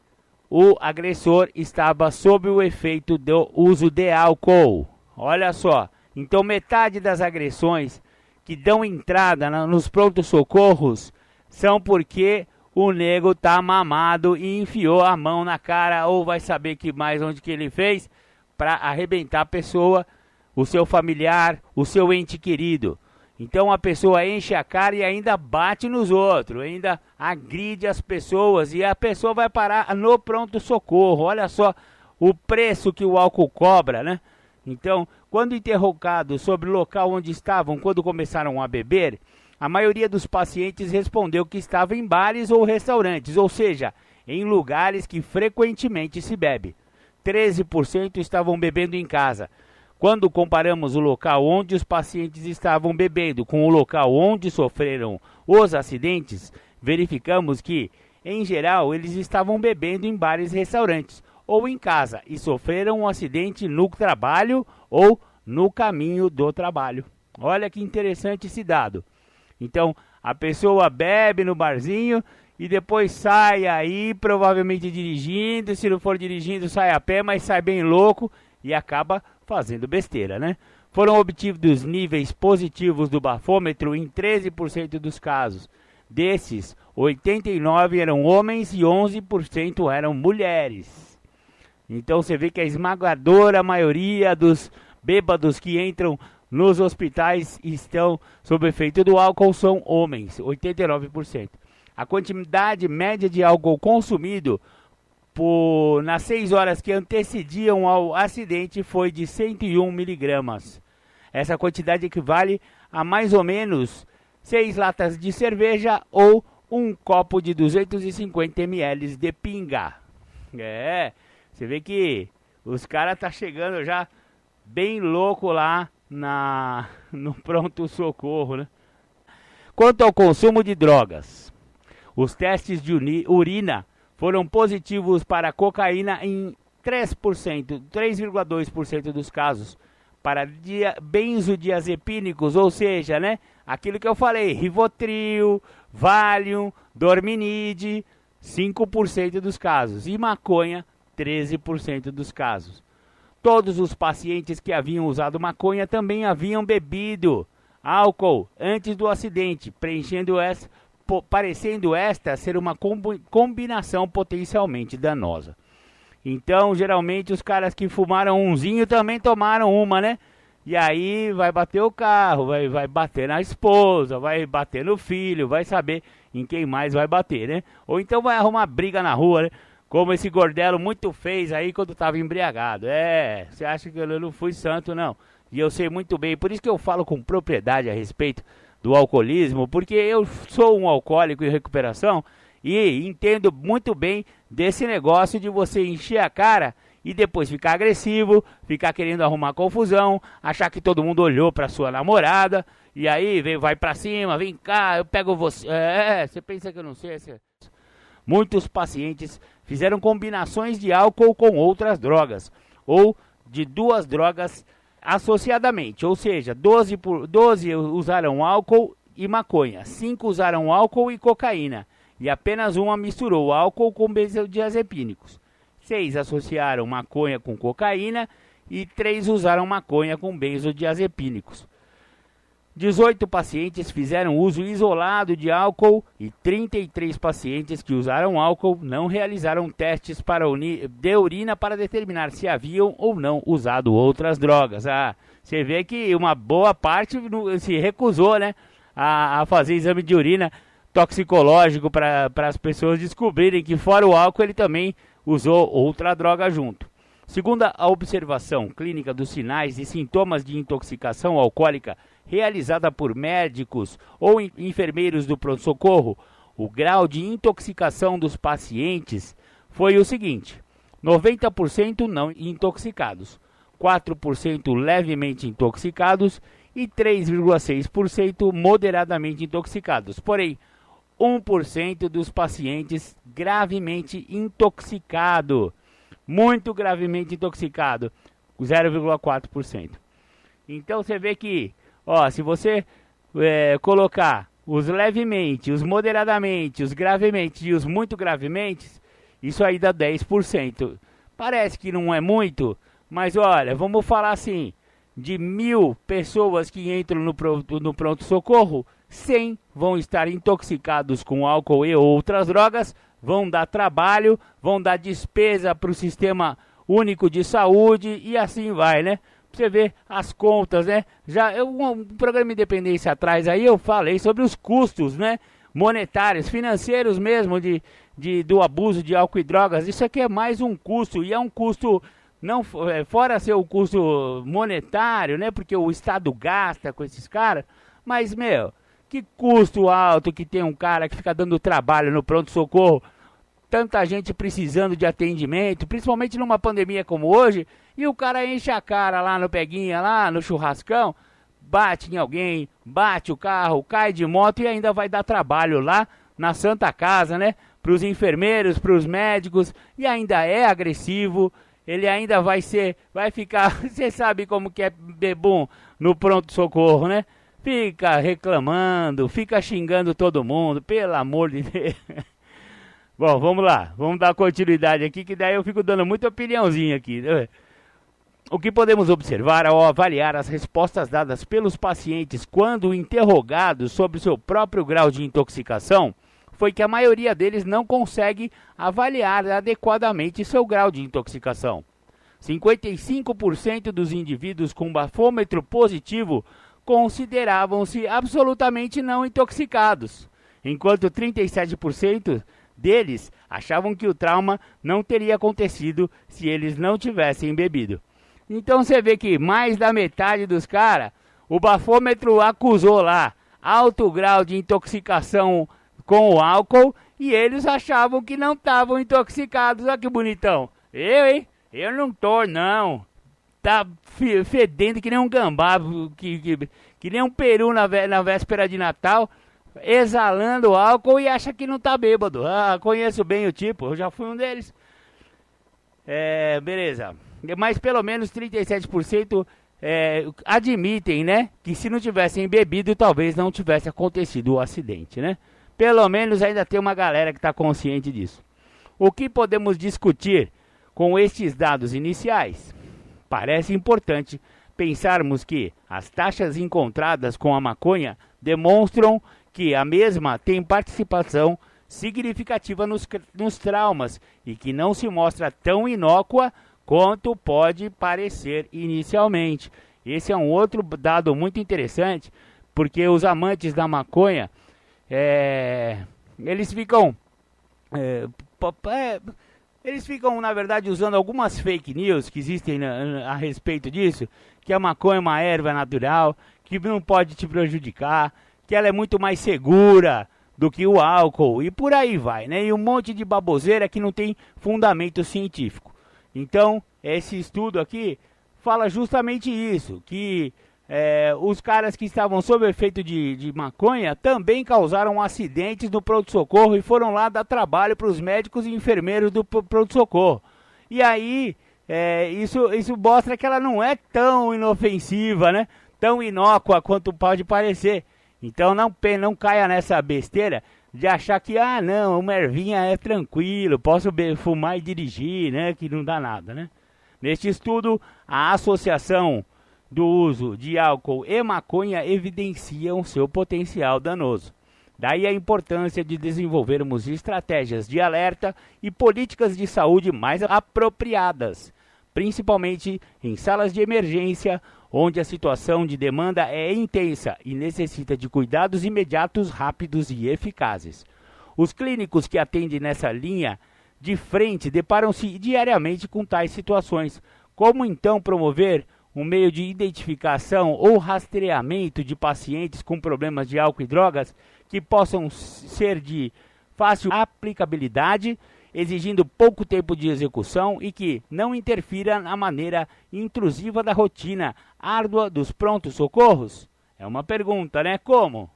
o agressor estava sob o efeito do uso de álcool. Olha só, então metade das agressões que dão entrada nos prontos-socorros são porque o nego tá mamado e enfiou a mão na cara, ou vai saber que mais onde que ele fez, para arrebentar a pessoa, o seu familiar, o seu ente querido. Então a pessoa enche a cara e ainda bate nos outros, ainda agride as pessoas e a pessoa vai parar no pronto-socorro. Olha só o preço que o álcool cobra, né? Então, quando interrogado sobre o local onde estavam quando começaram a beber, a maioria dos pacientes respondeu que estava em bares ou restaurantes, ou seja, em lugares que frequentemente se bebe. 13% estavam bebendo em casa. Quando comparamos o local onde os pacientes estavam bebendo com o local onde sofreram os acidentes, verificamos que, em geral, eles estavam bebendo em bares e restaurantes ou em casa e sofreram um acidente no trabalho ou no caminho do trabalho. Olha que interessante esse dado. Então, a pessoa bebe no barzinho e depois sai aí, provavelmente dirigindo. Se não for dirigindo, sai a pé, mas sai bem louco e acaba fazendo besteira, né? Foram obtidos níveis positivos do bafômetro em 13% dos casos. Desses, 89% eram homens e 11% eram mulheres. Então você vê que a esmagadora maioria dos bêbados que entram nos hospitais estão sob efeito do álcool são homens, 89%. A quantidade média de álcool consumido nas 6 horas que antecediam ao acidente foi de 101 miligramas. Essa quantidade equivale a mais ou menos 6 latas de cerveja ou um copo de 250 ml de pinga. Você vê que os caras tá chegando já bem louco lá no pronto-socorro, né? Quanto ao consumo de drogas, os testes de urina foram positivos para cocaína em 3,2% dos casos, para benzodiazepínicos, ou seja, né, aquilo que eu falei, Rivotril, Valium, Dorminide, 5% dos casos, e maconha, 13% dos casos. Todos os pacientes que haviam usado maconha também haviam bebido álcool antes do acidente, parecendo esta ser uma combinação potencialmente danosa. Então, geralmente, os caras que fumaram umzinho também tomaram uma, né? E aí vai bater o carro, vai bater na esposa, vai bater no filho, vai saber em quem mais vai bater, né? Ou então vai arrumar briga na rua, né? Como esse Gordelo muito fez aí quando estava embriagado. Você acha que eu não fui santo, não. E eu sei muito bem, por isso que eu falo com propriedade a respeito do alcoolismo, porque eu sou um alcoólico em recuperação e entendo muito bem desse negócio de você encher a cara e depois ficar agressivo, ficar querendo arrumar confusão, achar que todo mundo olhou para sua namorada e aí vai para cima, vem cá, eu pego você. Você pensa que eu não sei? Muitos pacientes fizeram combinações de álcool com outras drogas ou de 2 drogas associadamente, ou seja, 12 usaram álcool e maconha, 5 usaram álcool e cocaína, e apenas uma misturou álcool com benzodiazepínicos. 6 associaram maconha com cocaína e 3 usaram maconha com benzodiazepínicos. 18 pacientes fizeram uso isolado de álcool e 33 pacientes que usaram álcool não realizaram testes de urina para determinar se haviam ou não usado outras drogas. Você vê que uma boa parte se recusou, né, a fazer exame de urina toxicológico para as pessoas descobrirem que fora o álcool ele também usou outra droga junto. Segundo a observação clínica dos sinais e sintomas de intoxicação alcoólica realizada por médicos ou enfermeiros do pronto-socorro, o grau de intoxicação dos pacientes foi o seguinte: 90% não intoxicados, 4% levemente intoxicados e 3,6% moderadamente intoxicados. Porém, 1% dos pacientes gravemente intoxicado, muito gravemente intoxicado, 0,4%. Então você vê que, se você colocar os levemente, os moderadamente, os gravemente e os muito gravemente, isso aí dá 10%. Parece que não é muito, mas olha, vamos falar assim, de 1.000 pessoas que entram no pronto-socorro, 100 vão estar intoxicados com álcool e outras drogas, vão dar trabalho, vão dar despesa para o Sistema Único de Saúde e assim vai, né? Você vê as contas, né? Um programa Independência atrás aí eu falei sobre os custos, né? Monetários, financeiros mesmo do abuso de álcool e drogas. Isso aqui é mais um custo e é um custo, não fora ser o custo monetário, né? Porque o Estado gasta com esses caras, mas, que custo alto que tem um cara que fica dando trabalho no pronto-socorro, tanta gente precisando de atendimento, principalmente numa pandemia como hoje, e o cara enche a cara lá no peguinha, lá no churrascão, bate em alguém, bate o carro, cai de moto e ainda vai dar trabalho lá na Santa Casa, né? Para os enfermeiros, para os médicos, e ainda é agressivo, ele ainda vai ficar, você sabe como que é bebum no pronto-socorro, né? Fica reclamando, fica xingando todo mundo, pelo amor de Deus. Bom, vamos lá, vamos dar continuidade aqui, que daí eu fico dando muita opiniãozinha aqui. O que podemos observar ao avaliar as respostas dadas pelos pacientes quando interrogados sobre seu próprio grau de intoxicação, foi que a maioria deles não consegue avaliar adequadamente seu grau de intoxicação. 55% dos indivíduos com bafômetro positivo consideravam-se absolutamente não intoxicados, enquanto 37% deles achavam que o trauma não teria acontecido se eles não tivessem bebido. Então você vê que mais da metade dos caras, o bafômetro acusou lá alto grau de intoxicação com o álcool e eles achavam que não estavam intoxicados. Olha que bonitão. Eu não tô, não. Tá fedendo que nem um gambá, que nem um peru na véspera de Natal, exalando álcool e acha que não tá bêbado. Conheço bem o tipo, eu já fui um deles. Beleza. Mas pelo menos 37% admitem, né, que se não tivessem bebido, talvez não tivesse acontecido o acidente, né? Pelo menos ainda tem uma galera que está consciente disso. O que podemos discutir com estes dados iniciais? Parece importante pensarmos que as taxas encontradas com a maconha demonstram que a mesma tem participação significativa nos traumas e que não se mostra tão inócua quanto pode parecer inicialmente. Esse é um outro dado muito interessante, porque os amantes da maconha, eles ficam, na verdade, usando algumas fake news que existem a respeito disso, que a maconha é uma erva natural, que não pode te prejudicar, que ela é muito mais segura do que o álcool, e por aí vai, né? E um monte de baboseira que não tem fundamento científico. Então, esse estudo aqui fala justamente isso, que os caras que estavam sob efeito de maconha também causaram acidentes no pronto-socorro e foram lá dar trabalho para os médicos e enfermeiros do pronto-socorro. E aí, isso mostra que ela não é tão inofensiva, né? Tão inócua quanto pode parecer. Então não caia nessa besteira de achar que, não, uma ervinha é tranquilo, posso fumar e dirigir, né? Que não dá nada, né? Neste estudo, a Associação do uso de álcool e maconha evidenciam seu potencial danoso. Daí a importância de desenvolvermos estratégias de alerta e políticas de saúde mais apropriadas, principalmente em salas de emergência, onde a situação de demanda é intensa e necessita de cuidados imediatos, rápidos e eficazes. Os clínicos que atendem nessa linha de frente deparam-se diariamente com tais situações. Como então promover um meio de identificação ou rastreamento de pacientes com problemas de álcool e drogas que possam ser de fácil aplicabilidade, exigindo pouco tempo de execução e que não interfira na maneira intrusiva da rotina árdua dos prontos-socorros? É uma pergunta, né? Como?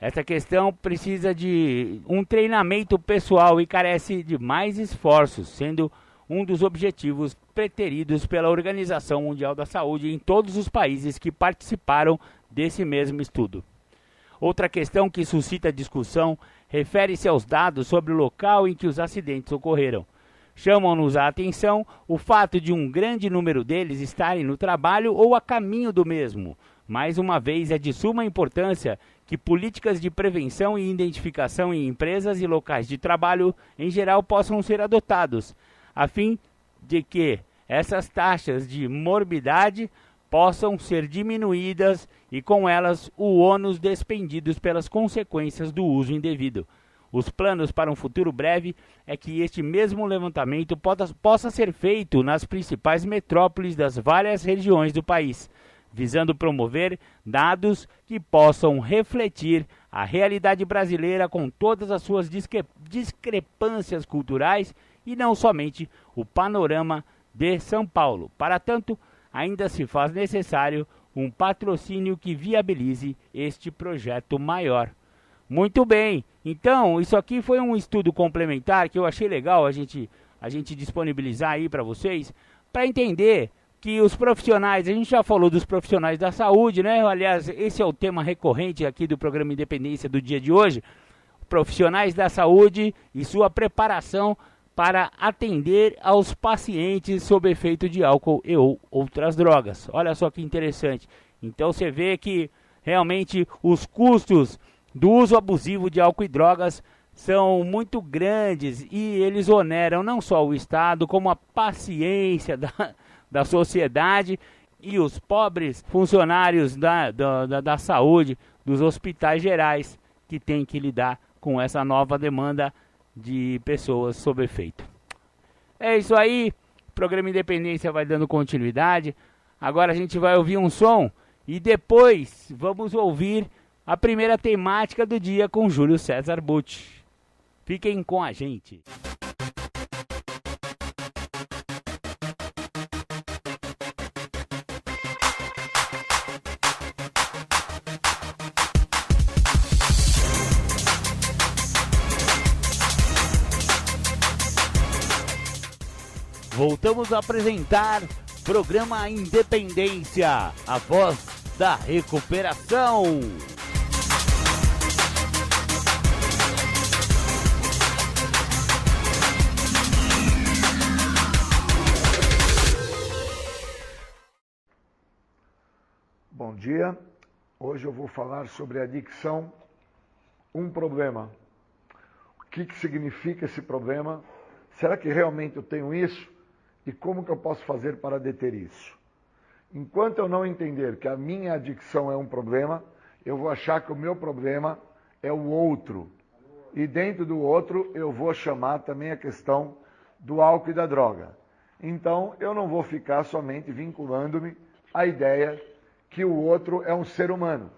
Essa questão precisa de um treinamento pessoal e carece de mais esforços, sendo um dos objetivos preteridos pela Organização Mundial da Saúde em todos os países que participaram desse mesmo estudo. Outra questão que suscita discussão refere-se aos dados sobre o local em que os acidentes ocorreram. Chamam-nos a atenção o fato de um grande número deles estarem no trabalho ou a caminho do mesmo. Mais uma vez, é de suma importância que políticas de prevenção e identificação em empresas e locais de trabalho em geral possam ser adotados, a fim de que essas taxas de morbidade possam ser diminuídas e com elas o ônus despendidos pelas consequências do uso indevido. Os planos para um futuro breve é que este mesmo levantamento possa ser feito nas principais metrópoles das várias regiões do país, visando promover dados que possam refletir a realidade brasileira com todas as suas discrepâncias culturais e não somente o panorama de São Paulo. Para tanto, ainda se faz necessário um patrocínio que viabilize este projeto maior. Muito bem, então isso aqui foi um estudo complementar que eu achei legal a gente disponibilizar aí para vocês, para entender que os profissionais, a gente já falou dos profissionais da saúde, né? Aliás, esse é o tema recorrente aqui do programa Independência do dia de hoje, profissionais da saúde e sua preparação para atender aos pacientes sob efeito de álcool e ou outras drogas. Olha só que interessante. Então você vê que realmente os custos do uso abusivo de álcool e drogas são muito grandes e eles oneram não só o Estado, como a paciência da sociedade e os pobres funcionários da saúde, dos hospitais gerais, que têm que lidar com essa nova demanda de pessoas sob efeito. É isso aí, o programa Independência vai dando continuidade. Agora a gente vai ouvir um som e depois vamos ouvir a primeira temática do dia com Júlio César Butti. Fiquem com a gente. Voltamos a apresentar programa Independência, a voz da recuperação. Bom dia, hoje eu vou falar sobre adicção, um problema. O que significa esse problema? Será que realmente eu tenho isso? E como que eu posso fazer para deter isso? Enquanto eu não entender que a minha adicção é um problema, eu vou achar que o meu problema é o outro. E dentro do outro eu vou chamar também a questão do álcool e da droga. Então eu não vou ficar somente vinculando-me à ideia que o outro é um ser humano,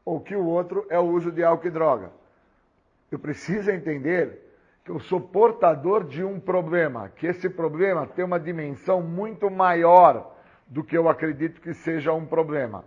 ou que o outro é o uso de álcool e droga. Eu preciso entender que eu sou portador de um problema, que esse problema tem uma dimensão muito maior do que eu acredito que seja um problema.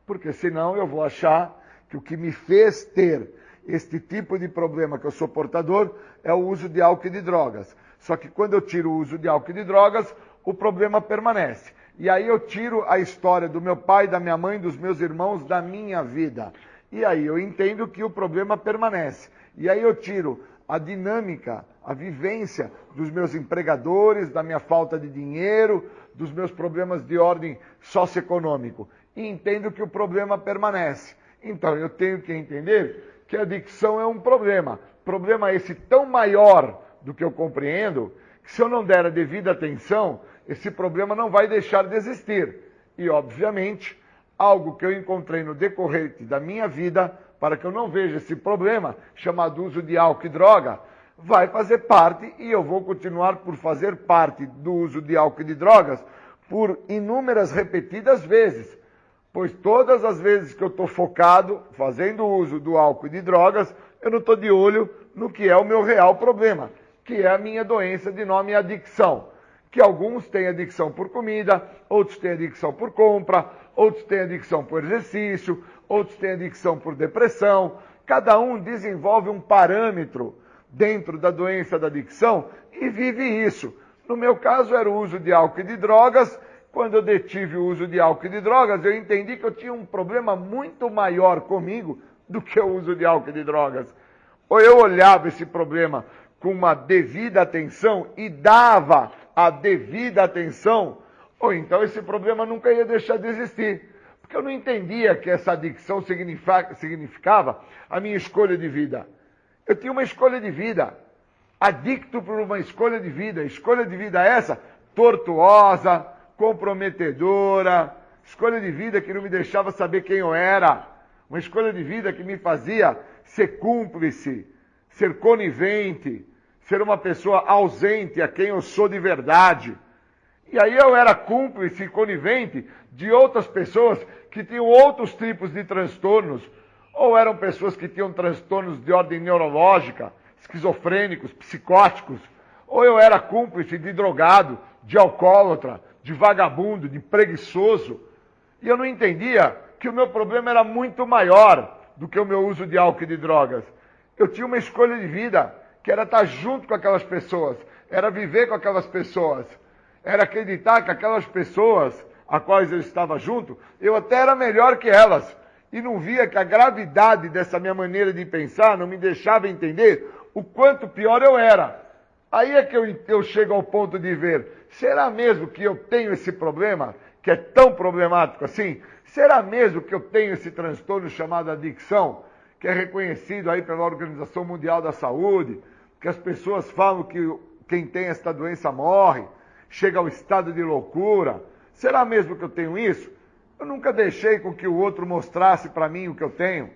Porque senão eu vou achar que o que me fez ter este tipo de problema que eu sou portador é o uso de álcool e de drogas. Só que quando eu tiro o uso de álcool e de drogas, o problema permanece. E aí eu tiro a história do meu pai, da minha mãe, dos meus irmãos, da minha vida. E aí eu entendo que o problema permanece. E aí eu tiro a dinâmica, a vivência dos meus empregadores, da minha falta de dinheiro, dos meus problemas de ordem socioeconômico. e entendo que o problema permanece. Então eu tenho que entender que a adicção é um problema. Problema esse tão maior do que eu compreendo, que se eu não der a devida atenção, esse problema não vai deixar de existir. E, obviamente, algo que eu encontrei no decorrer da minha vida, para que eu não veja esse problema, chamado uso de álcool e droga, vai fazer parte, e eu vou continuar por fazer parte do uso de álcool e de drogas por inúmeras repetidas vezes. Pois todas as vezes que eu estou focado, fazendo uso do álcool e de drogas, eu não estou de olho no que é o meu real problema, que é a minha doença de nome adicção. Que alguns têm adicção por comida, outros têm adicção por compra, outros têm adicção por exercício, outros têm adicção por depressão. Cada um desenvolve um parâmetro dentro da doença da adicção e vive isso. No meu caso era o uso de álcool e de drogas. Quando eu detive o uso de álcool e de drogas, eu entendi que eu tinha um problema muito maior comigo do que o uso de álcool e de drogas. Ou eu olhava esse problema com uma devida atenção e dava a devida atenção, ou então esse problema nunca ia deixar de existir. Porque eu não entendia que essa adicção significava a minha escolha de vida. Eu tinha uma escolha de vida. Adicto por uma escolha de vida. Escolha de vida essa tortuosa, comprometedora, escolha de vida que não me deixava saber quem eu era, uma escolha de vida que me fazia ser cúmplice, ser conivente, ser uma pessoa ausente a quem eu sou de verdade. E aí eu era cúmplice e conivente de outras pessoas que tinham outros tipos de transtornos, ou eram pessoas que tinham transtornos de ordem neurológica, esquizofrênicos, psicóticos, ou eu era cúmplice de drogado, de alcoólatra, de vagabundo, de preguiçoso. E eu não entendia que o meu problema era muito maior do que o meu uso de álcool e de drogas. Eu tinha uma escolha de vida, que era estar junto com aquelas pessoas, era viver com aquelas pessoas, era acreditar que aquelas pessoas a quais eu estava junto, eu até era melhor que elas. E não via que a gravidade dessa minha maneira de pensar não me deixava entender o quanto pior eu era. Aí é que eu chego ao ponto de ver, será mesmo que eu tenho esse problema, que é tão problemático assim? Será mesmo que eu tenho esse transtorno chamado adicção, que é reconhecido aí pela Organização Mundial da Saúde, que as pessoas falam que quem tem esta doença morre, chega ao estado de loucura? Será mesmo que eu tenho isso? Eu nunca deixei com que o outro mostrasse para mim o que eu tenho.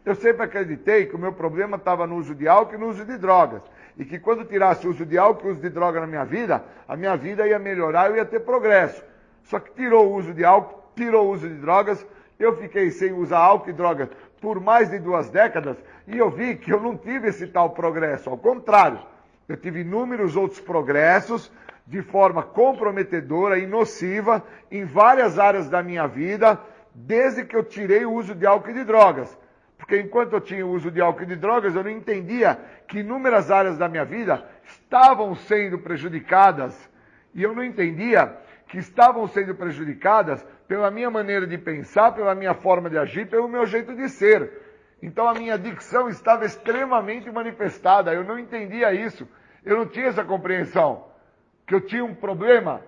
Eu sempre acreditei que o meu problema estava no uso de álcool e no uso de drogas. E que quando tirasse o uso de álcool e o uso de droga na minha vida, a minha vida ia melhorar, eu ia ter progresso. Só que tirou o uso de álcool, tirou o uso de drogas, eu fiquei sem usar álcool e drogas por mais de 2 décadas e eu vi que eu não tive esse tal progresso. Ao contrário, eu tive inúmeros outros progressos de forma comprometedora e nociva em várias áreas da minha vida, desde que eu tirei o uso de álcool e de drogas. Porque enquanto eu tinha o uso de álcool e de drogas, eu não entendia que inúmeras áreas da minha vida estavam sendo prejudicadas. E eu não entendia que estavam sendo prejudicadas pela minha maneira de pensar, pela minha forma de agir, pelo meu jeito de ser. Então a minha adicção estava extremamente manifestada. Eu não entendia isso. Eu não tinha essa compreensão. Que eu tinha um problema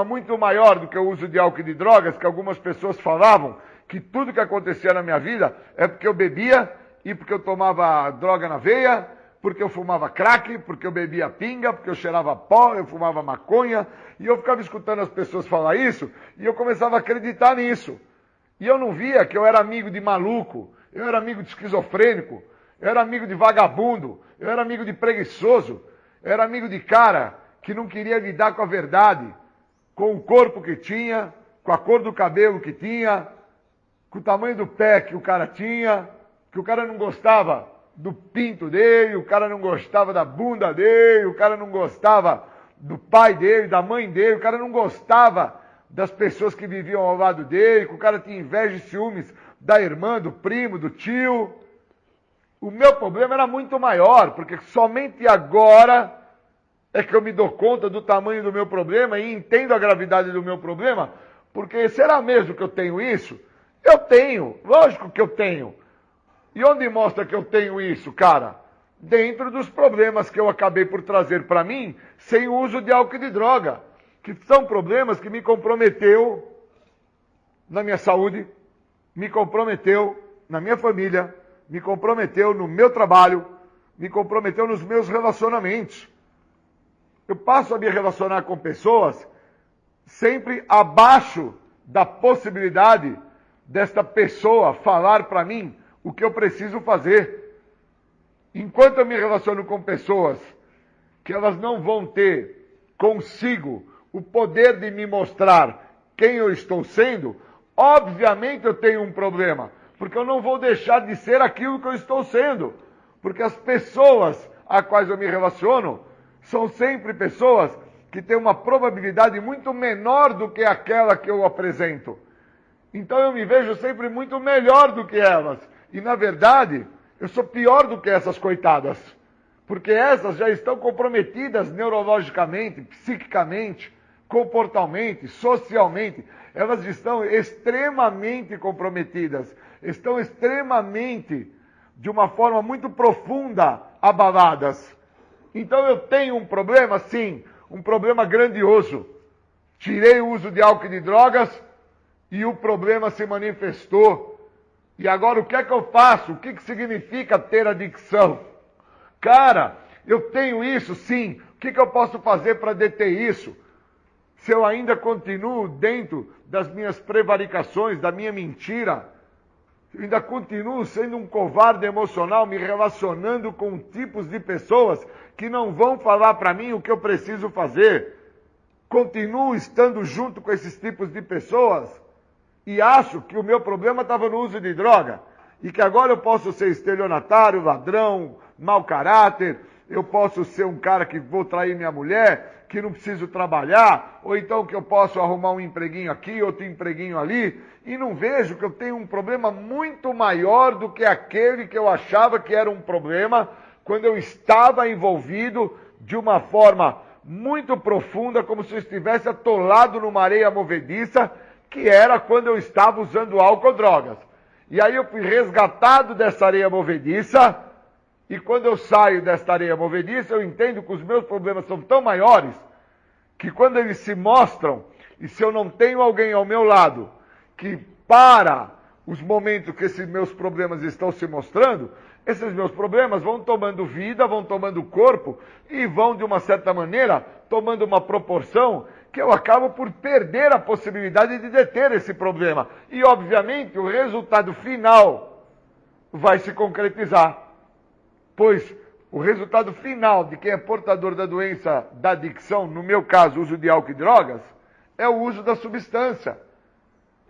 muito maior do que o uso de álcool e de drogas, que algumas pessoas falavam que tudo que acontecia na minha vida é porque eu bebia e porque eu tomava droga na veia, porque eu fumava crack, porque eu bebia pinga, porque eu cheirava pó, eu fumava maconha, e eu ficava escutando as pessoas falar isso, e eu começava a acreditar nisso. E eu não via que eu era amigo de maluco, eu era amigo de esquizofrênico, eu era amigo de vagabundo, eu era amigo de preguiçoso, eu era amigo de cara que não queria lidar com a verdade, com o corpo que tinha, com a cor do cabelo que tinha, com o tamanho do pé que o cara tinha, que o cara não gostava do pinto dele, o cara não gostava da bunda dele, o cara não gostava do pai dele, da mãe dele, o cara não gostava das pessoas que viviam ao lado dele, que o cara tinha inveja e ciúmes da irmã, do primo, do tio. O meu problema era muito maior, porque somente agora é que eu me dou conta do tamanho do meu problema e entendo a gravidade do meu problema, porque será mesmo que eu tenho isso? Eu tenho, lógico que eu tenho. E onde mostra que eu tenho isso, cara? Dentro dos problemas que eu acabei por trazer para mim, sem o uso de álcool e de droga, que são problemas que me comprometeu na minha saúde, me comprometeu na minha família, me comprometeu no meu trabalho, me comprometeu nos meus relacionamentos. Eu passo a me relacionar com pessoas sempre abaixo da possibilidade desta pessoa falar para mim o que eu preciso fazer. Enquanto eu me relaciono com pessoas que elas não vão ter consigo o poder de me mostrar quem eu estou sendo, obviamente eu tenho um problema, porque eu não vou deixar de ser aquilo que eu estou sendo, porque as pessoas a quais eu me relaciono são sempre pessoas que têm uma probabilidade muito menor do que aquela que eu apresento. Então eu me vejo sempre muito melhor do que elas. E na verdade, eu sou pior do que essas coitadas. Porque essas já estão comprometidas neurologicamente, psiquicamente, comportalmente, socialmente. Elas estão extremamente comprometidas. Estão extremamente, de uma forma muito profunda, abaladas. Então eu tenho um problema, sim, um problema grandioso. Tirei o uso de álcool e de drogas e o problema se manifestou. E agora o que é que eu faço? O que significa ter adicção? Cara, eu tenho isso, sim. O que eu posso fazer para deter isso? Se eu ainda continuo dentro das minhas prevaricações, da minha mentira, eu ainda continuo sendo um covarde emocional, me relacionando com tipos de pessoas que não vão falar para mim o que eu preciso fazer. Continuo estando junto com esses tipos de pessoas e acho que o meu problema estava no uso de droga e que agora eu posso ser estelionatário, ladrão, mau caráter, eu posso ser um cara que vou trair minha mulher, que não preciso trabalhar, ou então que eu posso arrumar um empreguinho aqui, outro empreguinho ali, e não vejo que eu tenho um problema muito maior do que aquele que eu achava que era um problema quando eu estava envolvido de uma forma muito profunda, como se eu estivesse atolado numa areia movediça, que era quando eu estava usando álcool ou drogas. E aí eu fui resgatado dessa areia movediça, e quando eu saio desta areia movediça, eu entendo que os meus problemas são tão maiores, que quando eles se mostram, e se eu não tenho alguém ao meu lado, que para os momentos que esses meus problemas estão se mostrando, esses meus problemas vão tomando vida, vão tomando corpo, e vão, de uma certa maneira, tomando uma proporção que eu acabo por perder a possibilidade de deter esse problema. E, obviamente, o resultado final vai se concretizar. Pois o resultado final de quem é portador da doença da adicção, no meu caso, uso de álcool e drogas, é o uso da substância.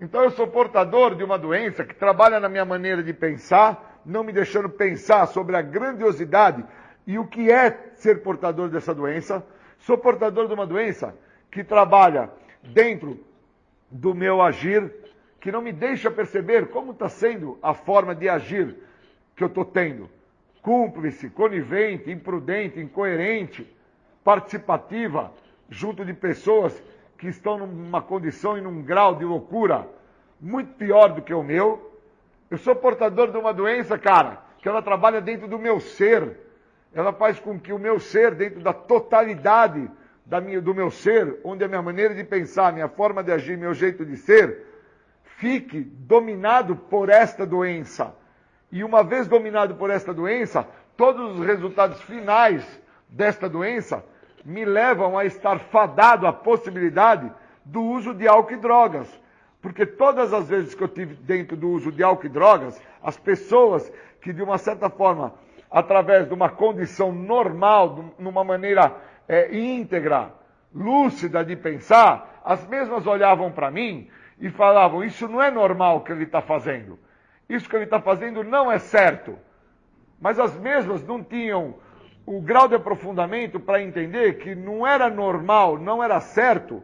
Então eu sou portador de uma doença que trabalha na minha maneira de pensar, não me deixando pensar sobre a grandiosidade e o que é ser portador dessa doença. Sou portador de uma doença que trabalha dentro do meu agir, que não me deixa perceber como está sendo a forma de agir que eu estou tendo. Cúmplice, conivente, imprudente, incoerente, participativa, junto de pessoas que estão numa condição e num grau de loucura muito pior do que o meu. Eu sou portador de uma doença, cara, que ela trabalha dentro do meu ser. Ela faz com que o meu ser, dentro da totalidade do meu ser, onde a minha maneira de pensar, minha forma de agir, meu jeito de ser, fique dominado por esta doença. E uma vez dominado por esta doença, todos os resultados finais desta doença me levam a estar fadado à possibilidade do uso de álcool e drogas. Porque todas as vezes que eu tive dentro do uso de álcool e drogas, as pessoas que de uma certa forma, através de uma condição normal, numa maneira íntegra, lúcida de pensar, as mesmas olhavam para mim e falavam, isso não é normal o que ele está fazendo. Isso que ele está fazendo não é certo. Mas as mesmas não tinham o grau de aprofundamento para entender que não era normal, não era certo,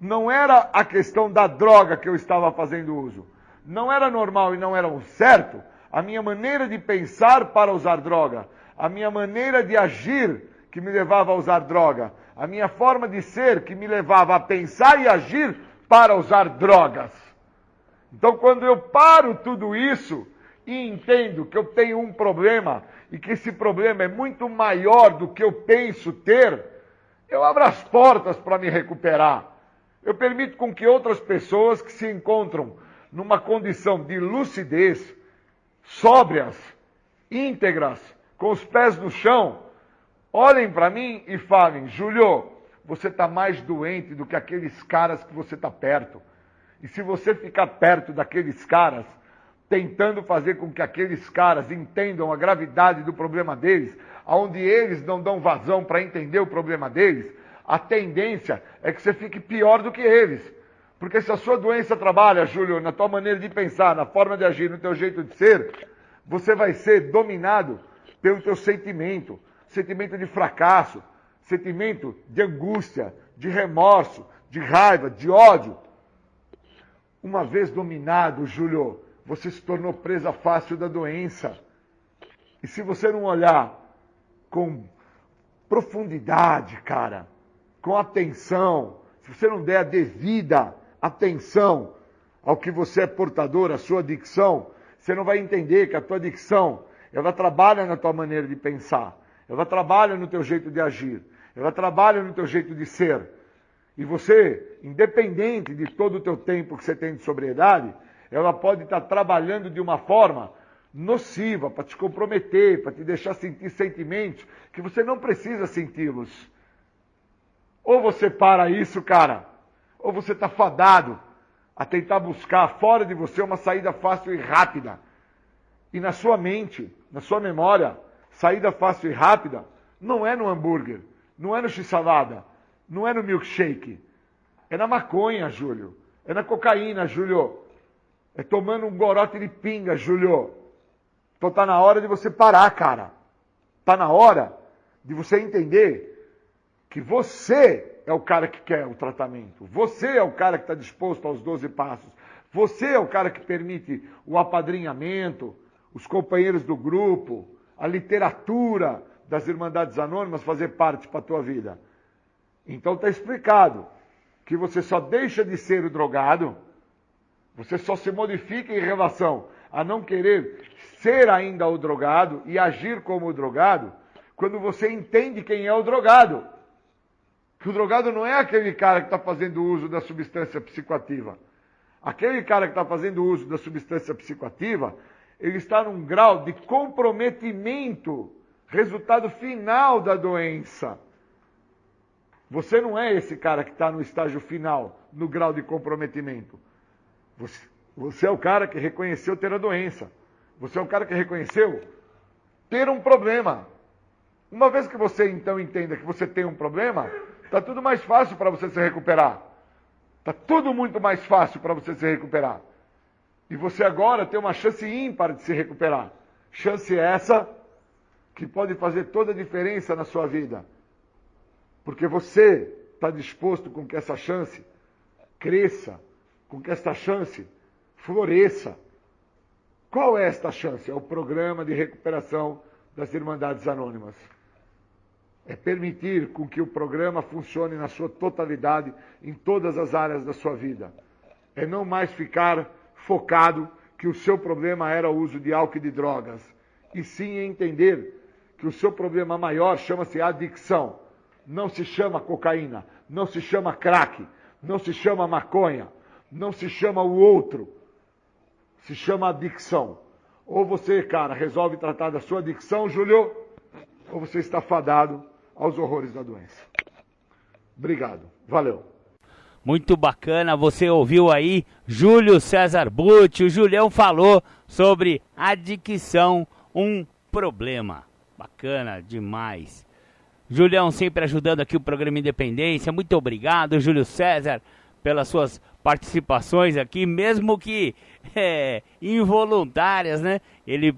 não era a questão da droga que eu estava fazendo uso. Não era normal e não era o certo a minha maneira de pensar para usar droga, a minha maneira de agir que me levava a usar droga, a minha forma de ser que me levava a pensar e agir para usar drogas. Então, quando eu paro tudo isso e entendo que eu tenho um problema e que esse problema é muito maior do que eu penso ter, eu abro as portas para me recuperar. Eu permito com que outras pessoas que se encontram numa condição de lucidez, sóbrias, íntegras, com os pés no chão, olhem para mim e falem: Júlio, você está mais doente do que aqueles caras que você está perto. E se você ficar perto daqueles caras, tentando fazer com que aqueles caras entendam a gravidade do problema deles, onde eles não dão vazão para entender o problema deles, a tendência é que você fique pior do que eles. Porque se a sua doença trabalha, Júlio, na tua maneira de pensar, na forma de agir, no teu jeito de ser, você vai ser dominado pelo teu sentimento de fracasso, sentimento de angústia, de remorso, de raiva, de ódio. Uma vez dominado, Júlio, você se tornou presa fácil da doença. E se você não olhar com profundidade, cara, com atenção, se você não der a devida atenção ao que você é portador, à sua adicção, você não vai entender que a tua adicção, ela trabalha na tua maneira de pensar, ela trabalha no teu jeito de agir, ela trabalha no teu jeito de ser. E você, independente de todo o teu tempo que você tem de sobriedade, ela pode estar trabalhando de uma forma nociva, para te comprometer, para te deixar sentir sentimentos que você não precisa senti-los. Ou você para isso, cara, ou você está fadado a tentar buscar fora de você uma saída fácil e rápida. E na sua mente, na sua memória, saída fácil e rápida não é no hambúrguer, não é no x-salada, não é no milkshake. É na maconha, Júlio. É na cocaína, Júlio. É tomando um gorote de pinga, Júlio. Então tá na hora de você parar, cara. Tá na hora de você entender que você é o cara que quer o tratamento. Você é o cara que está disposto aos 12 passos. Você é o cara que permite o apadrinhamento, os companheiros do grupo, a literatura das Irmandades Anônimas fazer parte para a tua vida. Então está explicado que você só deixa de ser o drogado, você só se modifica em relação a não querer ser ainda o drogado e agir como o drogado, quando você entende quem é o drogado. Que o drogado não é aquele cara que está fazendo uso da substância psicoativa. Aquele cara que está fazendo uso da substância psicoativa, ele está num grau de comprometimento, resultado final da doença. Você não é esse cara que está no estágio final, no grau de comprometimento. Você é o cara que reconheceu ter a doença. Você é o cara que reconheceu ter um problema. Uma vez que você então entenda que você tem um problema, está tudo mais fácil para você se recuperar. Está tudo muito mais fácil para você se recuperar. E você agora tem uma chance ímpar de se recuperar. Chance essa que pode fazer toda a diferença na sua vida. Porque você está disposto com que essa chance cresça, com que esta chance floresça. Qual é esta chance? É o programa de recuperação das Irmandades Anônimas. É permitir com que o programa funcione na sua totalidade em todas as áreas da sua vida. É não mais ficar focado que o seu problema era o uso de álcool e de drogas, e sim entender que o seu problema maior chama-se adicção. Não se chama cocaína, não se chama crack, não se chama maconha, não se chama o outro, se chama adicção. Ou você, cara, resolve tratar da sua adicção, Júlio, ou você está fadado aos horrores da doença. Obrigado. Valeu. Muito bacana, você ouviu aí Júlio César Butti, o Julião falou sobre adicção, um problema. Bacana demais. Julião sempre ajudando aqui o programa Independência, muito obrigado, Júlio César, pelas suas participações aqui, mesmo que involuntárias, né? Ele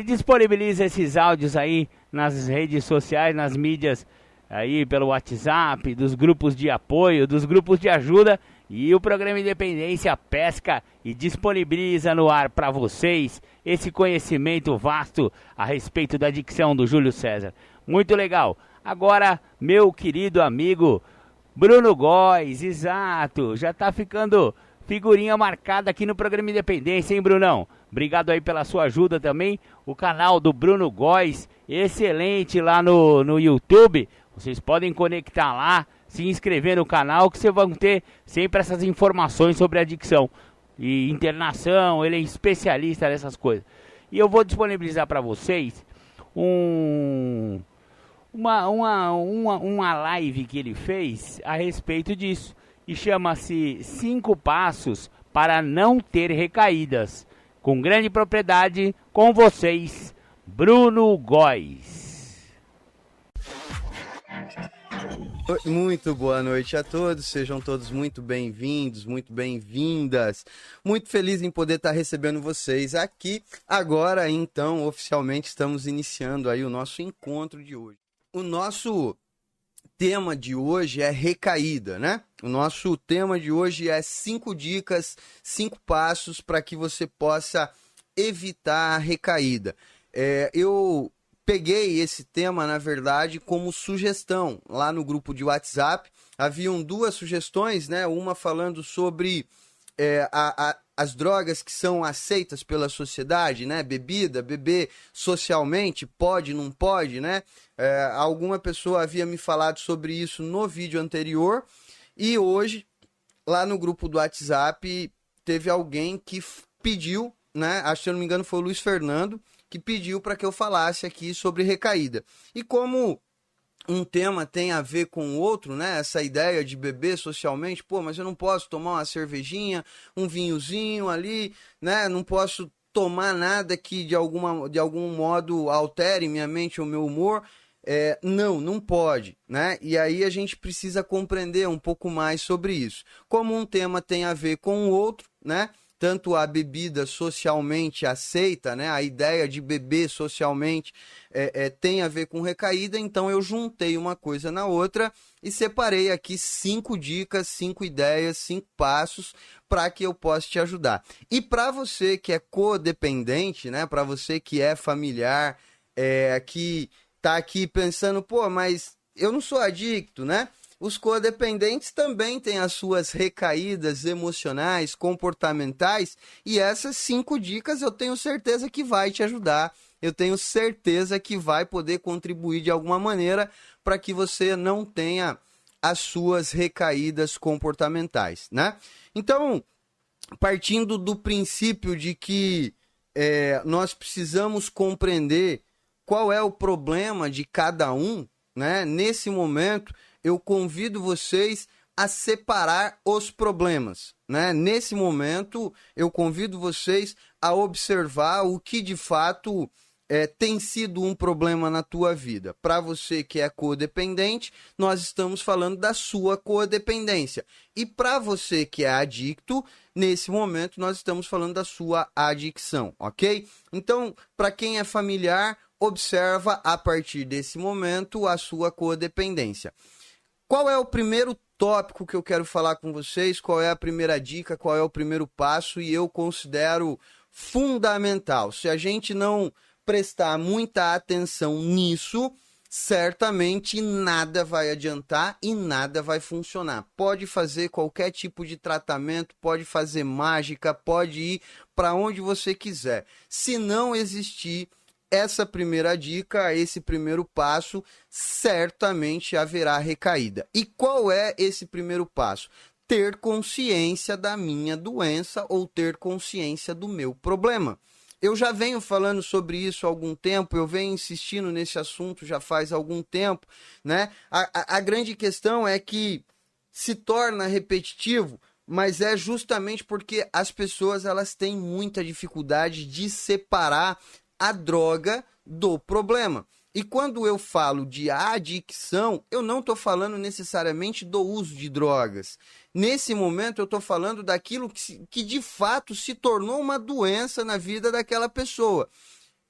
disponibiliza esses áudios aí nas redes sociais, nas mídias, aí pelo WhatsApp, dos grupos de apoio, dos grupos de ajuda, e o programa Independência pesca e disponibiliza no ar para vocês esse conhecimento vasto a respeito da adicção do Júlio César. Muito legal. Agora, meu querido amigo Bruno Góes, exato, já tá ficando figurinha marcada aqui no programa Independência, hein, Brunão? Obrigado aí pela sua ajuda também. O canal do Bruno Góes, excelente lá no YouTube. Vocês podem conectar lá, se inscrever no canal, que vocês vão ter sempre essas informações sobre adicção e internação. Ele é especialista nessas coisas. E eu vou disponibilizar para vocês uma live que ele fez a respeito disso. E chama-se 5 Passos para Não Ter Recaídas. Com grande propriedade, com vocês, Bruno Góes. Muito boa noite a todos, sejam todos muito bem-vindos, muito bem-vindas. Muito feliz em poder estar recebendo vocês aqui. Agora, então, oficialmente estamos iniciando aí o nosso encontro de hoje. O nosso tema de hoje é recaída, né? O nosso tema de hoje é 5 dicas, 5 passos para que você possa evitar a recaída. Eu peguei esse tema, na verdade, como sugestão lá no grupo de WhatsApp. Haviam 2 sugestões, né? Uma falando sobre as drogas que são aceitas pela sociedade, né? Bebida, beber socialmente, pode, não pode, né? Alguma pessoa havia me falado sobre isso no vídeo anterior e hoje, lá no grupo do WhatsApp, teve alguém que pediu, né? Acho que, se eu não me engano, foi o Luiz Fernando, que pediu para que eu falasse aqui sobre recaída. E como um tema tem a ver com o outro, né? Essa ideia de beber socialmente, pô, mas eu não posso tomar uma cervejinha, um vinhozinho ali, né? Não posso tomar nada que de algum modo altere minha mente ou meu humor. Não pode, né? E aí a gente precisa compreender um pouco mais sobre isso. Como um tema tem a ver com o outro, né? Tanto a bebida socialmente aceita, né? A ideia de beber socialmente tem a ver com recaída, então eu juntei uma coisa na outra e separei aqui 5 dicas, 5 ideias, 5 passos para que eu possa te ajudar. E para você que é codependente, né? Para você que é familiar, que tá aqui pensando, pô, mas eu não sou adicto, né? Os codependentes também têm as suas recaídas emocionais, comportamentais, e essas 5 dicas eu tenho certeza que vai te ajudar. Eu tenho certeza que vai poder contribuir de alguma maneira para que você não tenha as suas recaídas comportamentais, né? Então, partindo do princípio de que nós precisamos compreender qual é o problema de cada um, né? Nesse momento, eu convido vocês a separar os problemas, né? Nesse momento, eu convido vocês a observar o que de fato tem sido um problema na tua vida. Para você que é codependente, nós estamos falando da sua codependência. E para você que é adicto, nesse momento, nós estamos falando da sua adicção, ok? Então, para quem é familiar, observa a partir desse momento a sua codependência. Qual é o primeiro tópico que eu quero falar com vocês? Qual é a primeira dica? Qual é o primeiro passo? E eu considero fundamental. Se a gente não prestar muita atenção nisso, certamente nada vai adiantar e nada vai funcionar. Pode fazer qualquer tipo de tratamento, pode fazer mágica, pode ir para onde você quiser. Se não existir essa primeira dica, esse primeiro passo, certamente haverá recaída. E qual é esse primeiro passo? Ter consciência da minha doença ou ter consciência do meu problema. Eu já venho falando sobre isso há algum tempo, eu venho insistindo nesse assunto já faz algum tempo, né? A grande questão é que se torna repetitivo, mas é justamente porque as pessoas elas têm muita dificuldade de separar a droga do problema. E quando eu falo de adicção, eu não estou falando necessariamente do uso de drogas. Nesse momento, eu estou falando daquilo que de fato se tornou uma doença na vida daquela pessoa.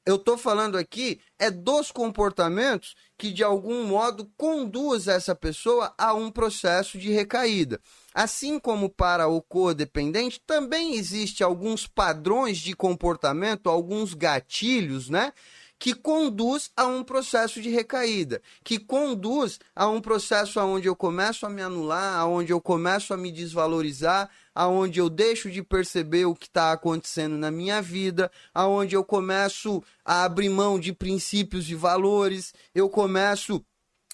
Eu estou falando aqui dos comportamentos que de algum modo conduz essa pessoa a um processo de recaída. Assim como para o codependente, também existe alguns padrões de comportamento, alguns gatilhos, né? Que conduz a um processo de recaída, que conduz a um processo onde eu começo a me anular, onde eu começo a me desvalorizar, aonde eu deixo de perceber o que está acontecendo na minha vida, aonde eu começo a abrir mão de princípios e valores, eu começo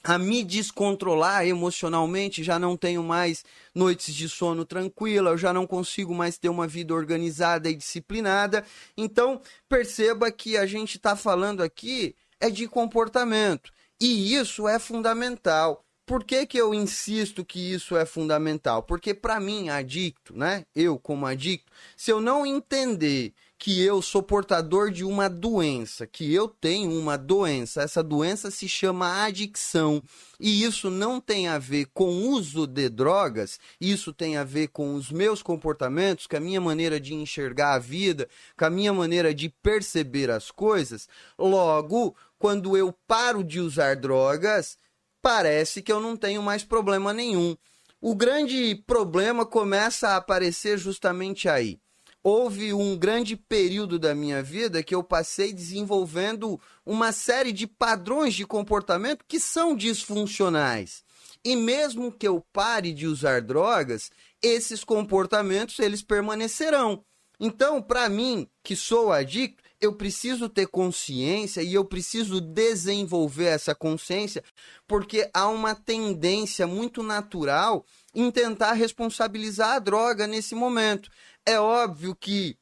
a me descontrolar emocionalmente, já não tenho mais noites de sono tranquila, eu já não consigo mais ter uma vida organizada e disciplinada. Então, perceba que a gente está falando aqui é de comportamento, e isso é fundamental. Por que que eu insisto que isso é fundamental? Porque para mim, adicto, né? Eu como adicto, se eu não entender que eu sou portador de uma doença, que eu tenho uma doença, essa doença se chama adicção, e isso não tem a ver com o uso de drogas, isso tem a ver com os meus comportamentos, com a minha maneira de enxergar a vida, com a minha maneira de perceber as coisas. Logo, quando eu paro de usar drogas, parece que eu não tenho mais problema nenhum. O grande problema começa a aparecer justamente aí. Houve um grande período da minha vida que eu passei desenvolvendo uma série de padrões de comportamento que são disfuncionais. E mesmo que eu pare de usar drogas, esses comportamentos eles permanecerão. Então, para mim, que sou adicto, eu preciso ter consciência e eu preciso desenvolver essa consciência, porque há uma tendência muito natural em tentar responsabilizar a droga nesse momento. É óbvio que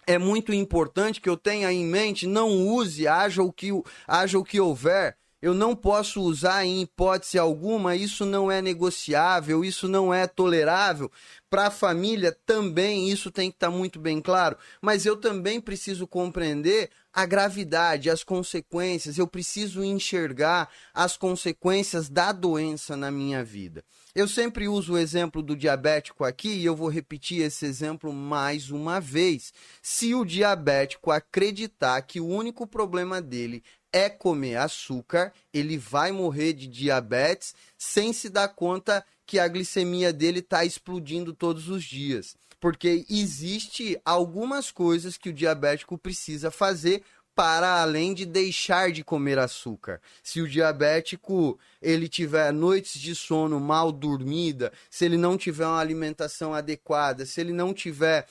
é muito importante que eu tenha em mente, não use, haja o que houver. Eu não posso usar em hipótese alguma, isso não é negociável, isso não é tolerável. Para a família também isso tem que estar muito bem claro, mas eu também preciso compreender a gravidade, as consequências, eu preciso enxergar as consequências da doença na minha vida. Eu sempre uso o exemplo do diabético aqui e eu vou repetir esse exemplo mais uma vez. Se o diabético acreditar que o único problema dele é comer açúcar, ele vai morrer de diabetes sem se dar conta que a glicemia dele está explodindo todos os dias. Porque existe algumas coisas que o diabético precisa fazer para além de deixar de comer açúcar. Se o diabético ele tiver noites de sono mal dormida, se ele não tiver uma alimentação adequada, se ele não tiver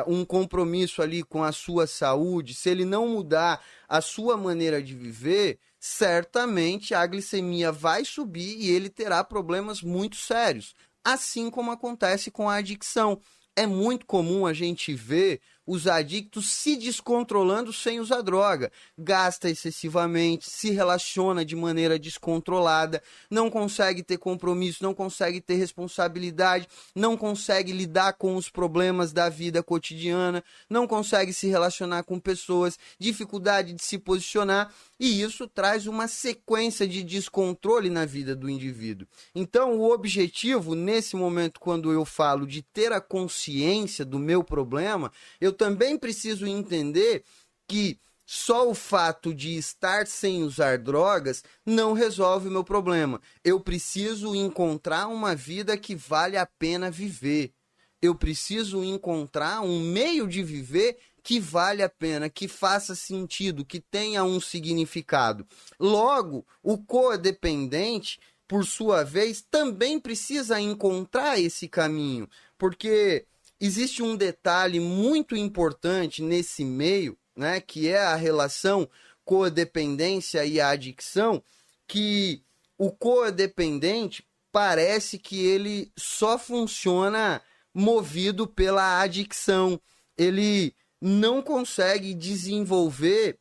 um compromisso ali com a sua saúde, se ele não mudar a sua maneira de viver, certamente a glicemia vai subir e ele terá problemas muito sérios. Assim como acontece com a adicção. É muito comum a gente ver os adictos se descontrolando sem usar droga. Gasta excessivamente, se relaciona de maneira descontrolada, não consegue ter compromisso, não consegue ter responsabilidade, não consegue lidar com os problemas da vida cotidiana, não consegue se relacionar com pessoas, dificuldade de se posicionar, e isso traz uma sequência de descontrole na vida do indivíduo. Então, o objetivo, nesse momento, quando eu falo de ter a consciência do meu problema, eu também preciso entender que só o fato de estar sem usar drogas não resolve o meu problema. Eu preciso encontrar uma vida que vale a pena viver. Eu preciso encontrar um meio de viver que vale a pena, que faça sentido, que tenha um significado. Logo, o codependente, por sua vez, também precisa encontrar esse caminho, porque existe um detalhe muito importante nesse meio, né, que é a relação codependência e a adicção, que o codependente parece que ele só funciona movido pela adicção. Ele não consegue desenvolver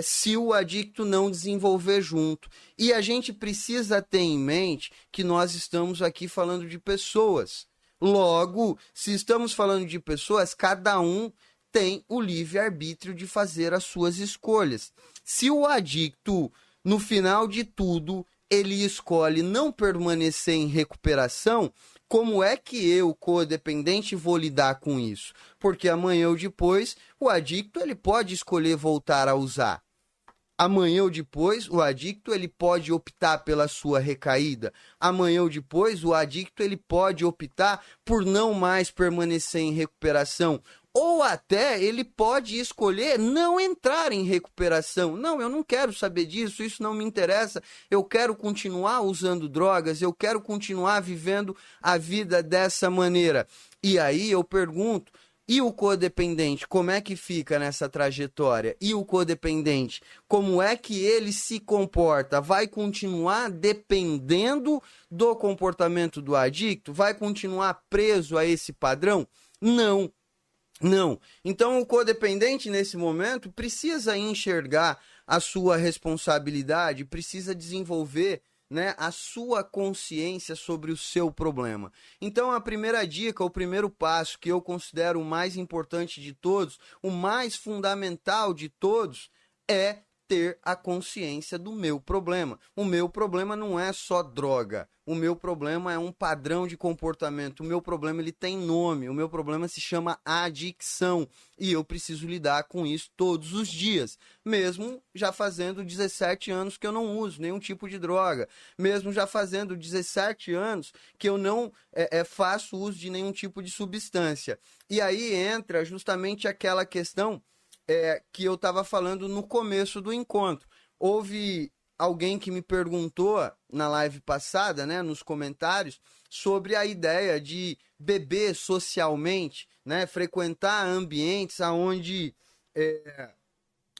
se o adicto não desenvolver junto. E a gente precisa ter em mente que nós estamos aqui falando de pessoas. Logo, se estamos falando de pessoas, cada um tem o livre-arbítrio de fazer as suas escolhas. Se o adicto, no final de tudo, ele escolhe não permanecer em recuperação, como é que eu, codependente, vou lidar com isso? Porque amanhã ou depois, o adicto ele pode escolher voltar a usar. Amanhã ou depois, o adicto ele pode optar pela sua recaída. Amanhã ou depois, o adicto ele pode optar por não mais permanecer em recuperação. Ou até ele pode escolher não entrar em recuperação. Não, eu não quero saber disso, isso não me interessa. Eu quero continuar usando drogas, eu quero continuar vivendo a vida dessa maneira. E aí eu pergunto, E o codependente, como é que fica nessa trajetória? E o codependente, como é que ele se comporta? Vai continuar dependendo do comportamento do adicto? Vai continuar preso a esse padrão? Não. Não. Então, o codependente, nesse momento, precisa enxergar a sua responsabilidade, precisa desenvolver, né, a sua consciência sobre o seu problema. Então, a primeira dica, o primeiro passo que eu considero o mais importante de todos, o mais fundamental de todos, é ter a consciência do meu problema. O meu problema não é só droga. O meu problema é um padrão de comportamento. O meu problema, ele tem nome. O meu problema se chama adicção. E eu preciso lidar com isso todos os dias. Mesmo já fazendo 17 anos que eu não uso nenhum tipo de droga. Mesmo já fazendo 17 anos que eu não faço uso de nenhum tipo de substância. E aí entra justamente aquela questão que eu estava falando no começo do encontro. Houve alguém que me perguntou na live passada, né, nos comentários, sobre a ideia de beber socialmente, né, frequentar ambientes onde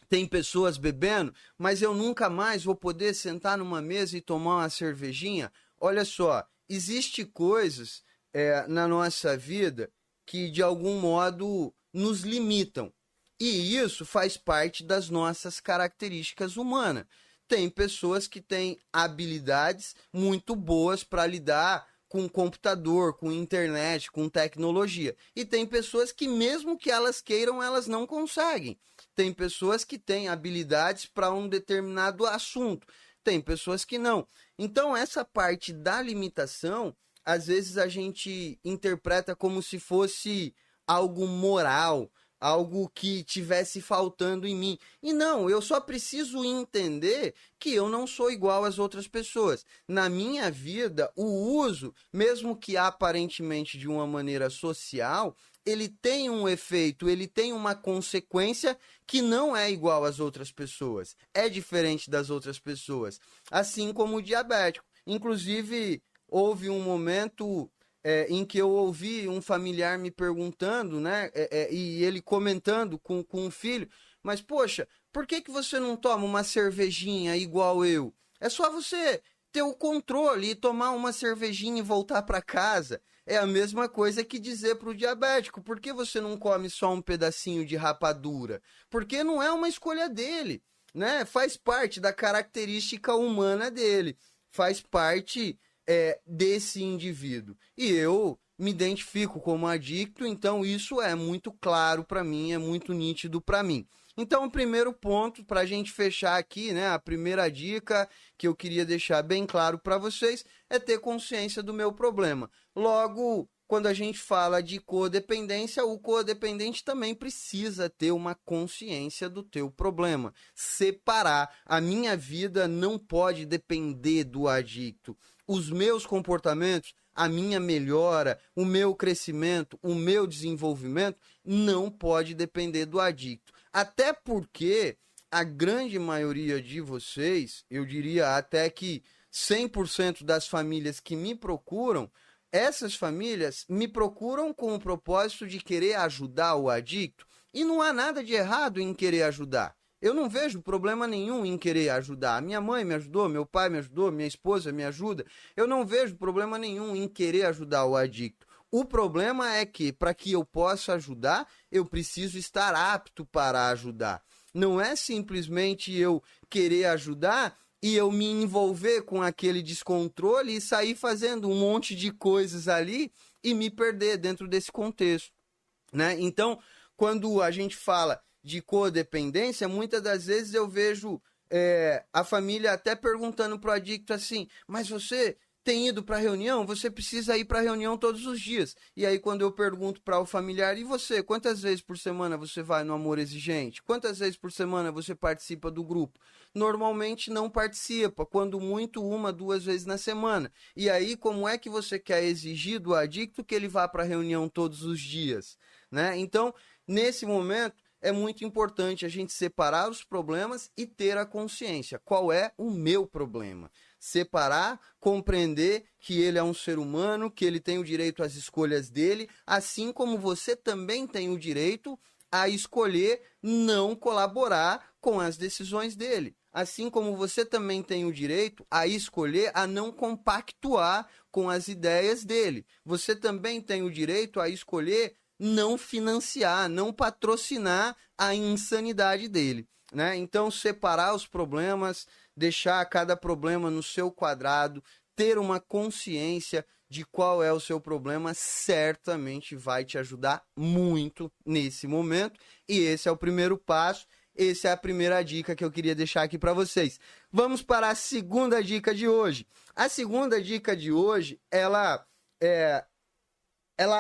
tem pessoas bebendo, mas eu nunca mais vou poder sentar numa mesa e tomar uma cervejinha. Olha só, existem coisas na nossa vida que de algum modo nos limitam. E isso faz parte das nossas características humanas. Tem pessoas que têm habilidades muito boas para lidar com computador, com internet, com tecnologia. E tem pessoas que, mesmo que elas queiram, elas não conseguem. Tem pessoas que têm habilidades para um determinado assunto. Tem pessoas que não. Então, essa parte da limitação, às vezes a gente interpreta como se fosse algo moral, algo que tivesse faltando em mim. E não, eu só preciso entender que eu não sou igual às outras pessoas. Na minha vida, o uso, mesmo que aparentemente de uma maneira social, ele tem um efeito, ele tem uma consequência que não é igual às outras pessoas. É diferente das outras pessoas. Assim como o diabético. Inclusive, houve um momento em que eu ouvi um familiar me perguntando, né, e ele comentando com o filho, mas poxa, por que você não toma uma cervejinha igual eu? É só você ter o controle e tomar uma cervejinha e voltar para casa. É a mesma coisa que dizer para o diabético, por que você não come só um pedacinho de rapadura? Porque não é uma escolha dele, né? Faz parte da característica humana dele, faz parte desse indivíduo. E eu me identifico como adicto, então isso é muito claro para mim, é muito nítido para mim. Então, o primeiro ponto, para a gente fechar aqui, né, a primeira dica que eu queria deixar bem claro para vocês é ter consciência do meu problema. Logo, quando a gente fala de codependência, o codependente também precisa ter uma consciência do teu problema. Separar. A minha vida não pode depender do adicto. Os meus comportamentos, a minha melhora, o meu crescimento, o meu desenvolvimento não pode depender do adicto. Até porque a grande maioria de vocês, eu diria até que 100% das famílias que me procuram, essas famílias me procuram com o propósito de querer ajudar o adicto. E não há nada de errado em querer ajudar. Eu não vejo problema nenhum em querer ajudar. Minha mãe me ajudou, meu pai me ajudou, minha esposa me ajuda. Eu não vejo problema nenhum em querer ajudar o adicto. O problema é que, para que eu possa ajudar, eu preciso estar apto para ajudar. Não é simplesmente eu querer ajudar e eu me envolver com aquele descontrole e sair fazendo um monte de coisas ali e me perder dentro desse contexto, né? Então, quando a gente fala de codependência, muitas das vezes eu vejo a família até perguntando para o adicto assim, mas você tem ido para reunião? Você precisa ir para reunião todos os dias. E aí quando eu pergunto para o familiar, e você, quantas vezes por semana você vai no Amor Exigente? Quantas vezes por semana você participa do grupo? Normalmente não participa, quando muito 1, 2 vezes na semana. E aí como é que você quer exigir do adicto que ele vá para reunião todos os dias, né? Então, nesse momento, é muito importante a gente separar os problemas e ter a consciência. Qual é o meu problema? separar, compreender que ele é um ser humano, que ele tem o direito às escolhas dele, assim como você também tem o direito a escolher não colaborar com as decisões dele. Assim como você também tem o direito a escolher a não compactuar com as ideias dele. Você também tem o direito a escolher não financiar, não patrocinar a insanidade dele, né? Então, separar os problemas, deixar cada problema no seu quadrado, ter uma consciência de qual é o seu problema, certamente vai te ajudar muito nesse momento. E esse é o primeiro passo. Essa é a primeira dica que eu queria deixar aqui para vocês. Vamos para a segunda dica de hoje. A segunda dica de hoje, ela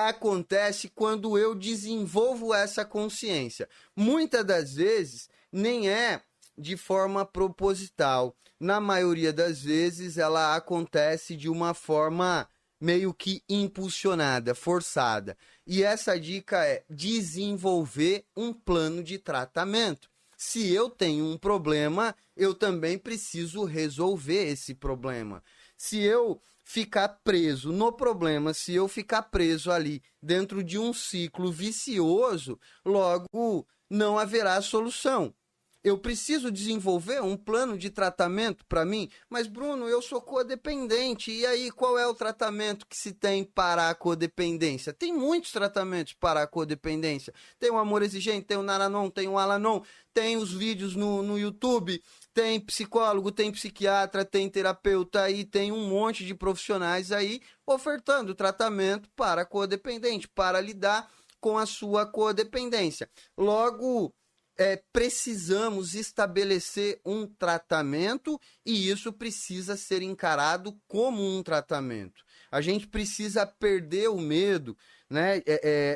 acontece quando eu desenvolvo essa consciência. Muitas das vezes, nem é de forma proposital. Na maioria das vezes, ela acontece de uma forma meio que impulsionada, forçada. E essa dica é desenvolver um plano de tratamento. Se eu tenho um problema, eu também preciso resolver esse problema. Se eu ficar preso no problema, se eu ficar preso ali dentro de um ciclo vicioso, logo não haverá solução. Eu preciso desenvolver um plano de tratamento para mim, mas Bruno, eu sou codependente, e aí qual é o tratamento que se tem para a codependência? Tem muitos tratamentos para a codependência. Tem o amor exigente, tem o Naranon, tem o Alanon, tem os vídeos no YouTube, tem psicólogo, tem psiquiatra, tem terapeuta aí, tem um monte de profissionais aí ofertando tratamento para a codependente, para lidar com a sua codependência. Logo, precisamos estabelecer um tratamento e isso precisa ser encarado como um tratamento. A gente precisa perder o medo, né,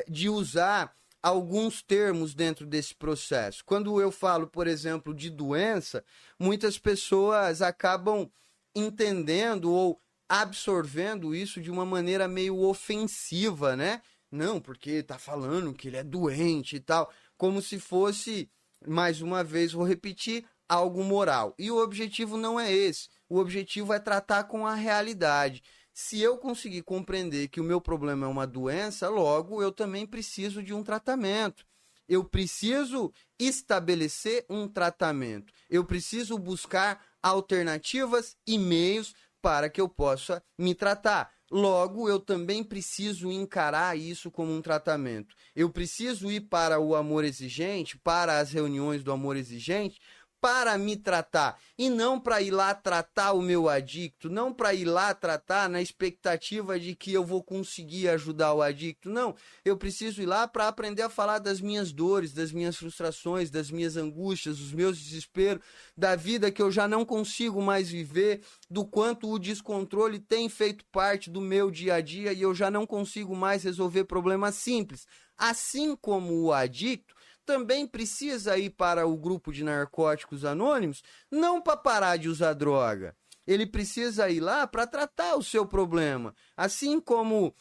de usar alguns termos dentro desse processo. Quando eu falo, por exemplo, de doença, muitas pessoas acabam entendendo ou absorvendo isso de uma maneira meio ofensiva, né? Não, porque tá falando que ele é doente e tal, como se fosse, mais uma vez, vou repetir, algo moral. E o objetivo não é esse. O objetivo é tratar com a realidade. Se eu conseguir compreender que o meu problema é uma doença, logo eu também preciso de um tratamento. Eu preciso estabelecer um tratamento. Eu preciso buscar alternativas e meios para que eu possa me tratar. Logo, eu também preciso encarar isso como um tratamento. Eu preciso ir para o amor exigente, para as reuniões do amor exigente, para me tratar. E não para ir lá tratar o meu adicto, não para ir lá tratar na expectativa de que eu vou conseguir ajudar o adicto. Não, eu preciso ir lá para aprender a falar das minhas dores, das minhas frustrações, das minhas angústias, dos meus desesperos, da vida que eu já não consigo mais viver, do quanto o descontrole tem feito parte do meu dia a dia e eu já não consigo mais resolver problemas simples. Assim como o adicto também precisa ir para o grupo de narcóticos anônimos, não para parar de usar droga. Ele precisa ir lá para tratar o seu problema. Assim como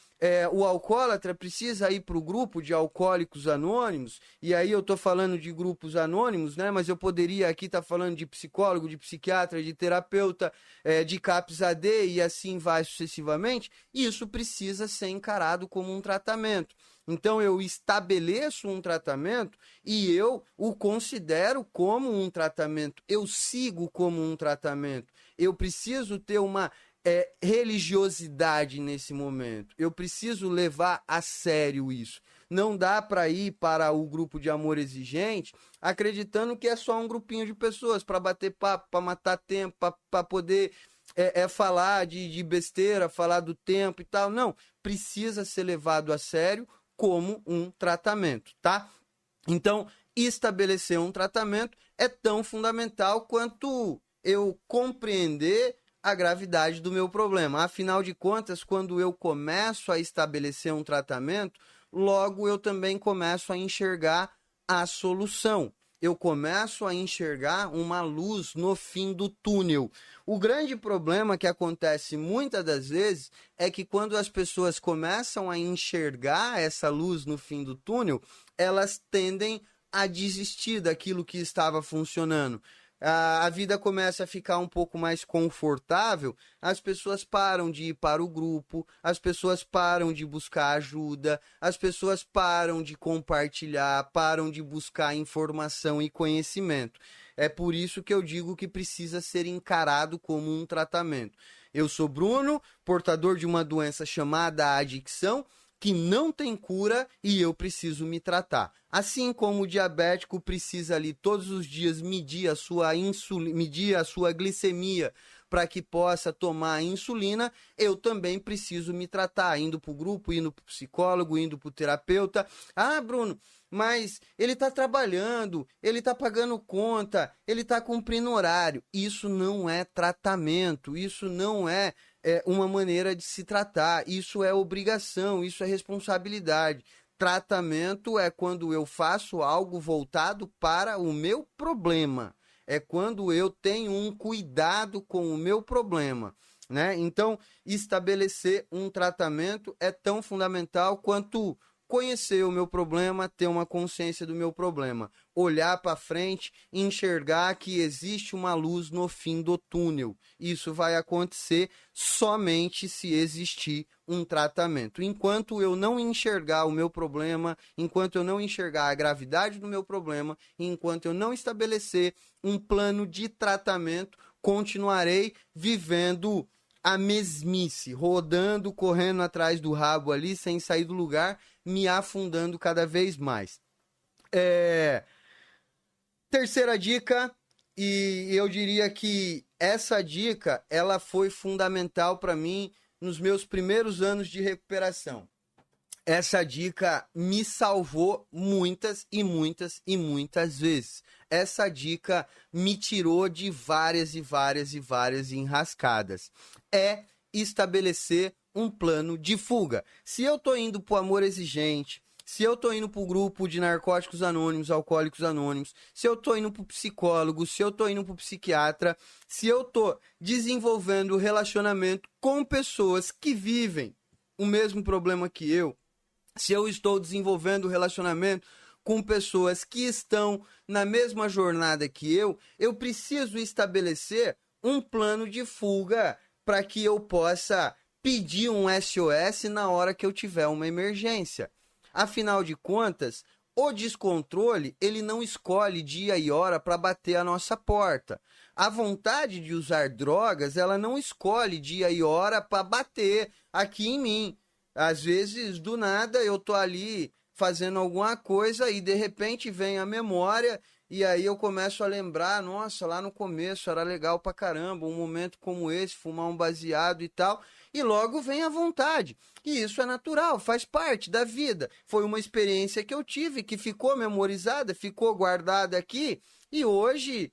o alcoólatra precisa ir para o grupo de alcoólicos anônimos, e aí eu estou falando de grupos anônimos, né? Mas eu poderia aqui estar falando de psicólogo, de psiquiatra, de terapeuta, de CAPS AD e assim vai sucessivamente. Isso precisa ser encarado como um tratamento. Então eu estabeleço um tratamento e eu o considero como um tratamento. Eu sigo como um tratamento. Eu preciso ter uma religiosidade nesse momento. Eu preciso levar a sério isso. Não dá para ir para o grupo de amor exigente acreditando que é só um grupinho de pessoas para bater papo, para matar tempo, para poder falar de besteira, falar do tempo e tal. Não, precisa ser levado a sério como um tratamento, tá? Então, estabelecer um tratamento é tão fundamental quanto eu compreender a gravidade do meu problema. Afinal de contas, quando eu começo a estabelecer um tratamento, logo eu também começo a enxergar a solução. Eu começo a enxergar uma luz no fim do túnel. O grande problema que acontece muitas das vezes é que quando as pessoas começam a enxergar essa luz no fim do túnel, elas tendem a desistir daquilo que estava funcionando. a vida começa a ficar um pouco mais confortável, as pessoas param de ir para o grupo, as pessoas param de buscar ajuda, as pessoas param de compartilhar, param de buscar informação e conhecimento. É por isso que eu digo que precisa ser encarado como um tratamento. Eu sou Bruno, portador de uma doença chamada adicção, que não tem cura e eu preciso me tratar. Assim como o diabético precisa ali todos os dias medir a sua medir a sua glicemia para que possa tomar a insulina, eu também preciso me tratar, indo para o grupo, indo para o psicólogo, indo para o terapeuta. Ah, Bruno, mas ele está trabalhando, ele está pagando conta, ele está cumprindo horário. Isso não é tratamento, isso não é uma maneira de se tratar, isso é obrigação, isso é responsabilidade. Tratamento é quando eu faço algo voltado para o meu problema, é quando eu tenho um cuidado com o meu problema, né? Então, estabelecer um tratamento é tão fundamental quanto conhecer o meu problema, ter uma consciência do meu problema, olhar para frente, enxergar que existe uma luz no fim do túnel. Isso vai acontecer somente se existir um tratamento. Enquanto eu não enxergar o meu problema, enquanto eu não enxergar a gravidade do meu problema, enquanto eu não estabelecer um plano de tratamento, continuarei vivendo a mesmice, rodando, correndo atrás do rabo ali, sem sair do lugar, me afundando cada vez mais. Terceira dica, e eu diria que essa dica, ela foi fundamental para mim nos meus primeiros anos de recuperação. Essa dica me salvou muitas e muitas e muitas vezes. Essa dica me tirou de várias e várias e várias enrascadas. É estabelecer um plano de fuga. Se eu tô indo pro Amor Exigente, se eu tô indo pro grupo de narcóticos anônimos, alcoólicos anônimos, se eu tô indo pro psicólogo, se eu tô indo pro psiquiatra, se eu tô desenvolvendo relacionamento com pessoas que vivem o mesmo problema que eu, se eu estou desenvolvendo relacionamento com pessoas que estão na mesma jornada que eu preciso estabelecer um plano de fuga para que eu possa pedir um SOS na hora que eu tiver uma emergência. Afinal de contas, o descontrole, ele não escolhe dia e hora para bater a nossa porta. A vontade de usar drogas, ela não escolhe dia e hora para bater aqui em mim. Às vezes, do nada, eu tô ali fazendo alguma coisa e de repente vem a memória e aí eu começo a lembrar, nossa, lá no começo era legal pra caramba, um momento como esse, fumar um baseado e tal, e logo vem a vontade. E isso é natural, faz parte da vida. Foi uma experiência que eu tive, que ficou memorizada, ficou guardada aqui, e hoje,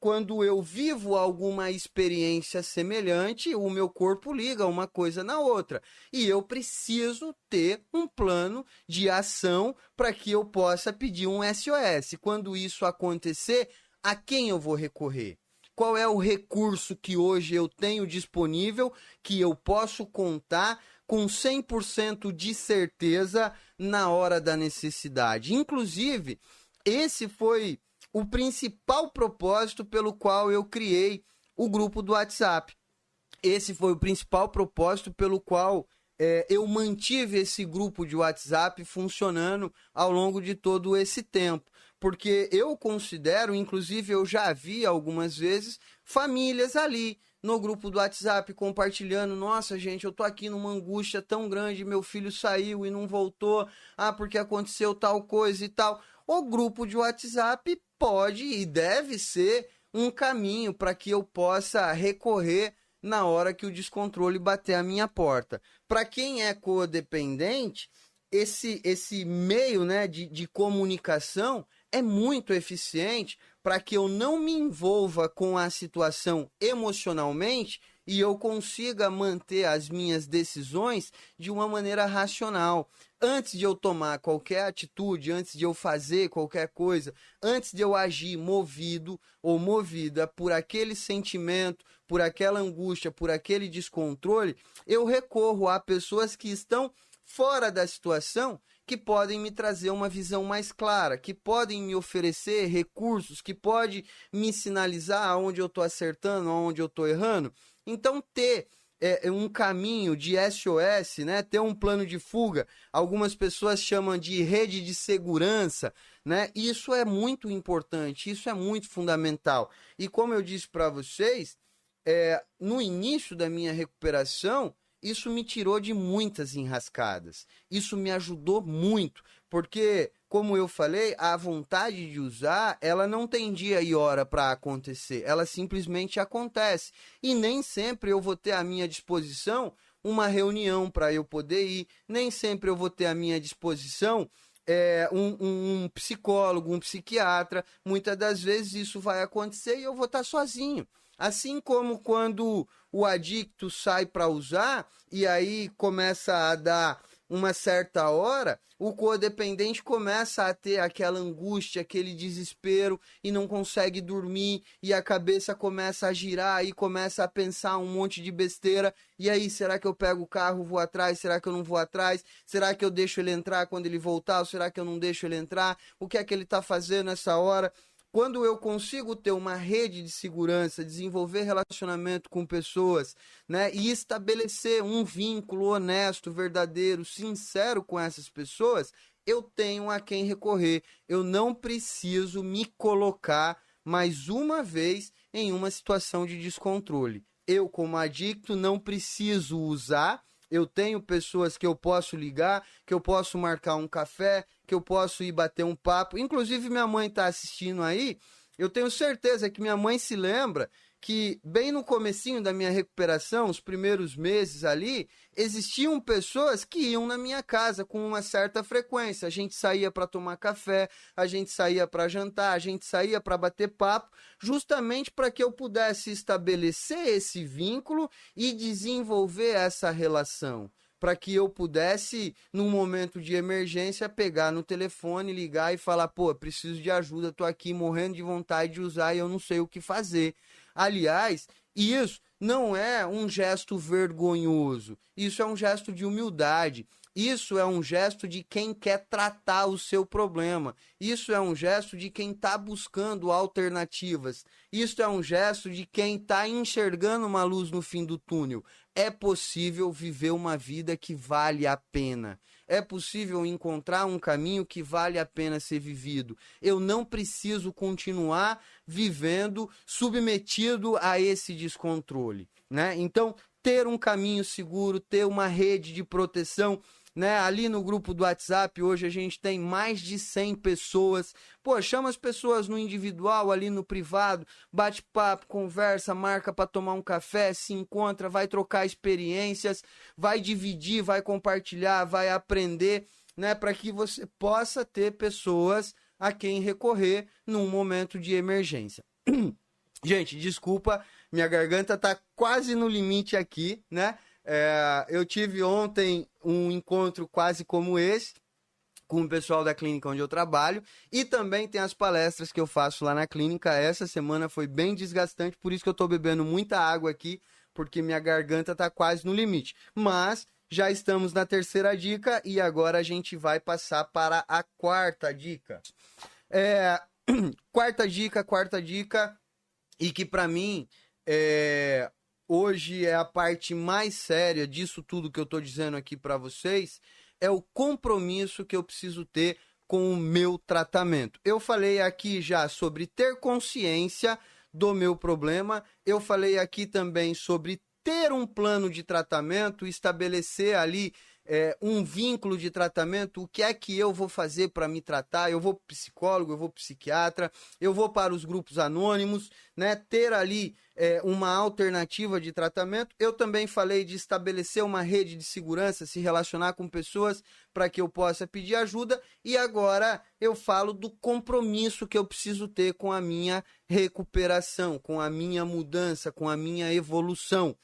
quando eu vivo alguma experiência semelhante, o meu corpo liga uma coisa na outra. E eu preciso ter um plano de ação para que eu possa pedir um SOS. Quando isso acontecer, a quem eu vou recorrer? Qual é o recurso que hoje eu tenho disponível, que eu posso contar com 100% de certeza na hora da necessidade? Inclusive, esse foi o principal propósito pelo qual eu criei o grupo do WhatsApp. Esse foi o principal propósito pelo qual eu mantive esse grupo de WhatsApp funcionando ao longo de todo esse tempo. Porque eu considero, inclusive eu já vi algumas vezes, famílias ali no grupo do WhatsApp compartilhando, nossa gente, eu tô aqui numa angústia tão grande, meu filho saiu e não voltou, porque aconteceu tal coisa e tal. O grupo de WhatsApp pode e deve ser um caminho para que eu possa recorrer na hora que o descontrole bater a minha porta. Para quem é codependente, esse meio, né, de comunicação é muito eficiente para que eu não me envolva com a situação emocionalmente e eu consiga manter as minhas decisões de uma maneira racional. Antes de eu tomar qualquer atitude, antes de eu fazer qualquer coisa, antes de eu agir movido ou movida por aquele sentimento, por aquela angústia, por aquele descontrole, eu recorro a pessoas que estão fora da situação que podem me trazer uma visão mais clara, que podem me oferecer recursos, que podem me sinalizar aonde eu estou acertando, aonde eu estou errando. Então, ter um caminho de SOS, né? Ter um plano de fuga, algumas pessoas chamam de rede de segurança, né? Isso é muito importante, isso é muito fundamental. E como eu disse para vocês, no início da minha recuperação, isso me tirou de muitas enrascadas. Isso me ajudou muito, porque, como eu falei, a vontade de usar, ela não tem dia e hora para acontecer. Ela simplesmente acontece. E nem sempre eu vou ter à minha disposição uma reunião para eu poder ir. Nem sempre eu vou ter à minha disposição um psicólogo, um psiquiatra. Muitas das vezes isso vai acontecer e eu vou estar sozinho. Assim como quando o adicto sai para usar e aí começa a dar uma certa hora, o codependente começa a ter aquela angústia, aquele desespero e não consegue dormir e a cabeça começa a girar e começa a pensar um monte de besteira. E aí, será que eu pego o carro, vou atrás? Será que eu não vou atrás? Será que eu deixo ele entrar quando ele voltar? Ou será que eu não deixo ele entrar? O que é que ele está fazendo nessa hora? Quando eu consigo ter uma rede de segurança, desenvolver relacionamento com pessoas, né, e estabelecer um vínculo honesto, verdadeiro, sincero com essas pessoas, eu tenho a quem recorrer. Eu não preciso me colocar mais uma vez em uma situação de descontrole. Eu, como adicto, não preciso usar. Eu tenho pessoas que eu posso ligar, que eu posso marcar um café, que eu posso ir bater um papo. Inclusive, minha mãe está assistindo aí. Eu tenho certeza que minha mãe se lembra que bem no comecinho da minha recuperação, os primeiros meses ali, existiam pessoas que iam na minha casa com uma certa frequência. A gente saía para tomar café, a gente saía para jantar, a gente saía para bater papo, justamente para que eu pudesse estabelecer esse vínculo e desenvolver essa relação. Para que eu pudesse, num momento de emergência, pegar no telefone, ligar e falar, pô, preciso de ajuda, tô aqui morrendo de vontade de usar e eu não sei o que fazer. Aliás, isso não é um gesto vergonhoso, isso é um gesto de humildade, isso é um gesto de quem quer tratar o seu problema, isso é um gesto de quem está buscando alternativas, isso é um gesto de quem está enxergando uma luz no fim do túnel. É possível viver uma vida que vale a pena. É possível encontrar um caminho que vale a pena ser vivido. Eu não preciso continuar vivendo submetido a esse descontrole, né? Então, ter um caminho seguro, ter uma rede de proteção, né? Ali no grupo do WhatsApp, hoje a gente tem mais de 100 pessoas. Pô, chama as pessoas no individual, ali no privado, bate papo, conversa, marca para tomar um café, se encontra, vai trocar experiências, vai dividir, vai compartilhar, vai aprender, né? Para que você possa ter pessoas a quem recorrer num momento de emergência. Gente, desculpa, minha garganta tá quase no limite aqui, né? Eu tive ontem um encontro quase como esse, com o pessoal da clínica onde eu trabalho, e também tem as palestras que eu faço lá na clínica. Essa semana foi bem desgastante, por isso que eu tô bebendo muita água aqui, porque minha garganta tá quase no limite. Mas já estamos na terceira dica e agora a gente vai passar para a quarta dica. Quarta dica, e que para mim hoje é a parte mais séria disso tudo que eu tô dizendo aqui para vocês, é o compromisso que eu preciso ter com o meu tratamento. Eu falei aqui já sobre ter consciência do meu problema, eu falei aqui também sobre ter um plano de tratamento, estabelecer ali um vínculo de tratamento, o que é que eu vou fazer para me tratar. Eu vou para psicólogo, eu vou para psiquiatra, eu vou para os grupos anônimos, né? Ter ali uma alternativa de tratamento. Eu também falei de estabelecer uma rede de segurança, se relacionar com pessoas para que eu possa pedir ajuda. E agora eu falo do compromisso que eu preciso ter com a minha recuperação, com a minha mudança, com a minha evolução.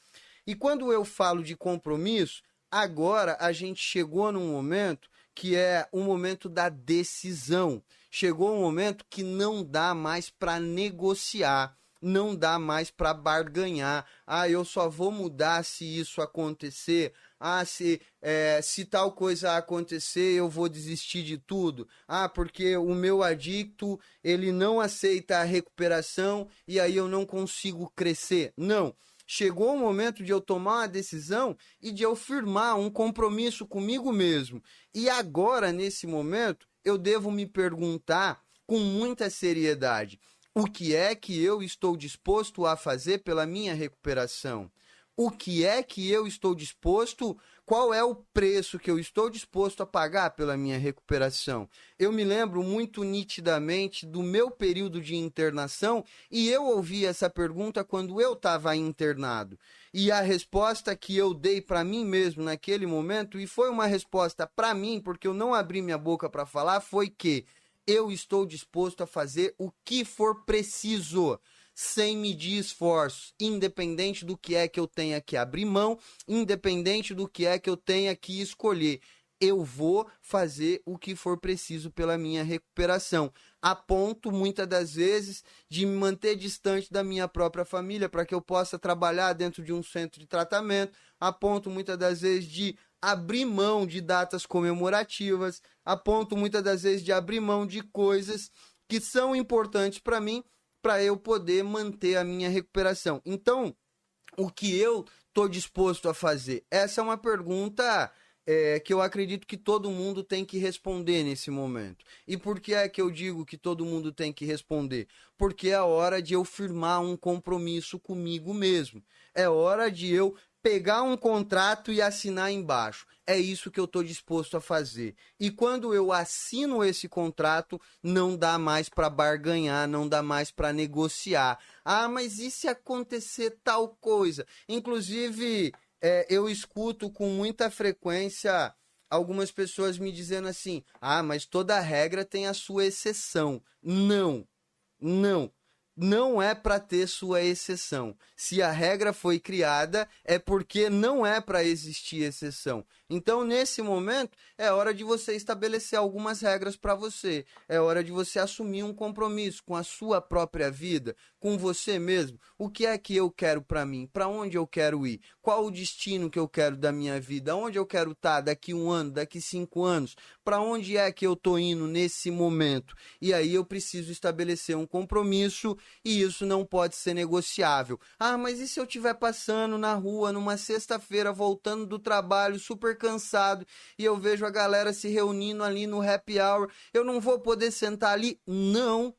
E quando eu falo de compromisso, agora a gente chegou num momento que é o momento da decisão. Chegou um momento que não dá mais para negociar. não dá mais para barganhar. Ah, eu só vou mudar se isso acontecer. Ah, se tal coisa acontecer, eu vou desistir de tudo. Ah, porque o meu adicto, ele não aceita a recuperação e aí eu não consigo crescer. Não. Chegou o momento de eu tomar uma decisão e de eu firmar um compromisso comigo mesmo. E agora, nesse momento, eu devo me perguntar com muita seriedade: o que é que eu estou disposto a fazer pela minha recuperação? O que é que eu estou disposto, qual é o preço que eu estou disposto a pagar pela minha recuperação? Eu me lembro muito nitidamente do meu período de internação e eu ouvi essa pergunta quando eu estava internado. E a resposta que eu dei para mim mesmo naquele momento, e foi uma resposta para mim, porque eu não abri minha boca para falar, foi que eu estou disposto a fazer o que for preciso, sem medir esforços, independente do que é que eu tenha que abrir mão, independente do que é que eu tenha que escolher. Eu vou fazer o que for preciso pela minha recuperação, a ponto, muitas das vezes, de me manter distante da minha própria família, para que eu possa trabalhar dentro de um centro de tratamento, a ponto, muitas das vezes, de abrir mão de datas comemorativas, a ponto, muitas das vezes, de abrir mão de coisas que são importantes para mim, para eu poder manter a minha recuperação. Então, o que eu estou disposto a fazer? Essa é uma pergunta que eu acredito que todo mundo tem que responder nesse momento. E por que é que eu digo que todo mundo tem que responder? Porque é hora de eu firmar um compromisso comigo mesmo. É hora de eu pegar um contrato e assinar embaixo. É isso que eu estou disposto a fazer. E quando eu assino esse contrato, não dá mais para barganhar, não dá mais para negociar. Ah, mas e se acontecer tal coisa? Inclusive, eu escuto com muita frequência algumas pessoas me dizendo assim: ah, mas toda regra tem a sua exceção. Não, não. Não é para ter sua exceção. Se a regra foi criada, é porque não é para existir exceção. Então, nesse momento, é hora de você estabelecer algumas regras para você. É hora de você assumir um compromisso com a sua própria vida, com você mesmo. O que é que eu quero para mim? Para onde eu quero ir? Qual o destino que eu quero da minha vida? Onde eu quero estar daqui 1 ano, daqui 5 anos? Para onde é que eu estou indo nesse momento? E aí eu preciso estabelecer um compromisso. E isso não pode ser negociável. Ah, mas e se eu estiver passando na rua numa sexta-feira, voltando do trabalho, super cansado, e eu vejo a galera se reunindo ali no happy hour, eu não vou poder sentar ali? Não,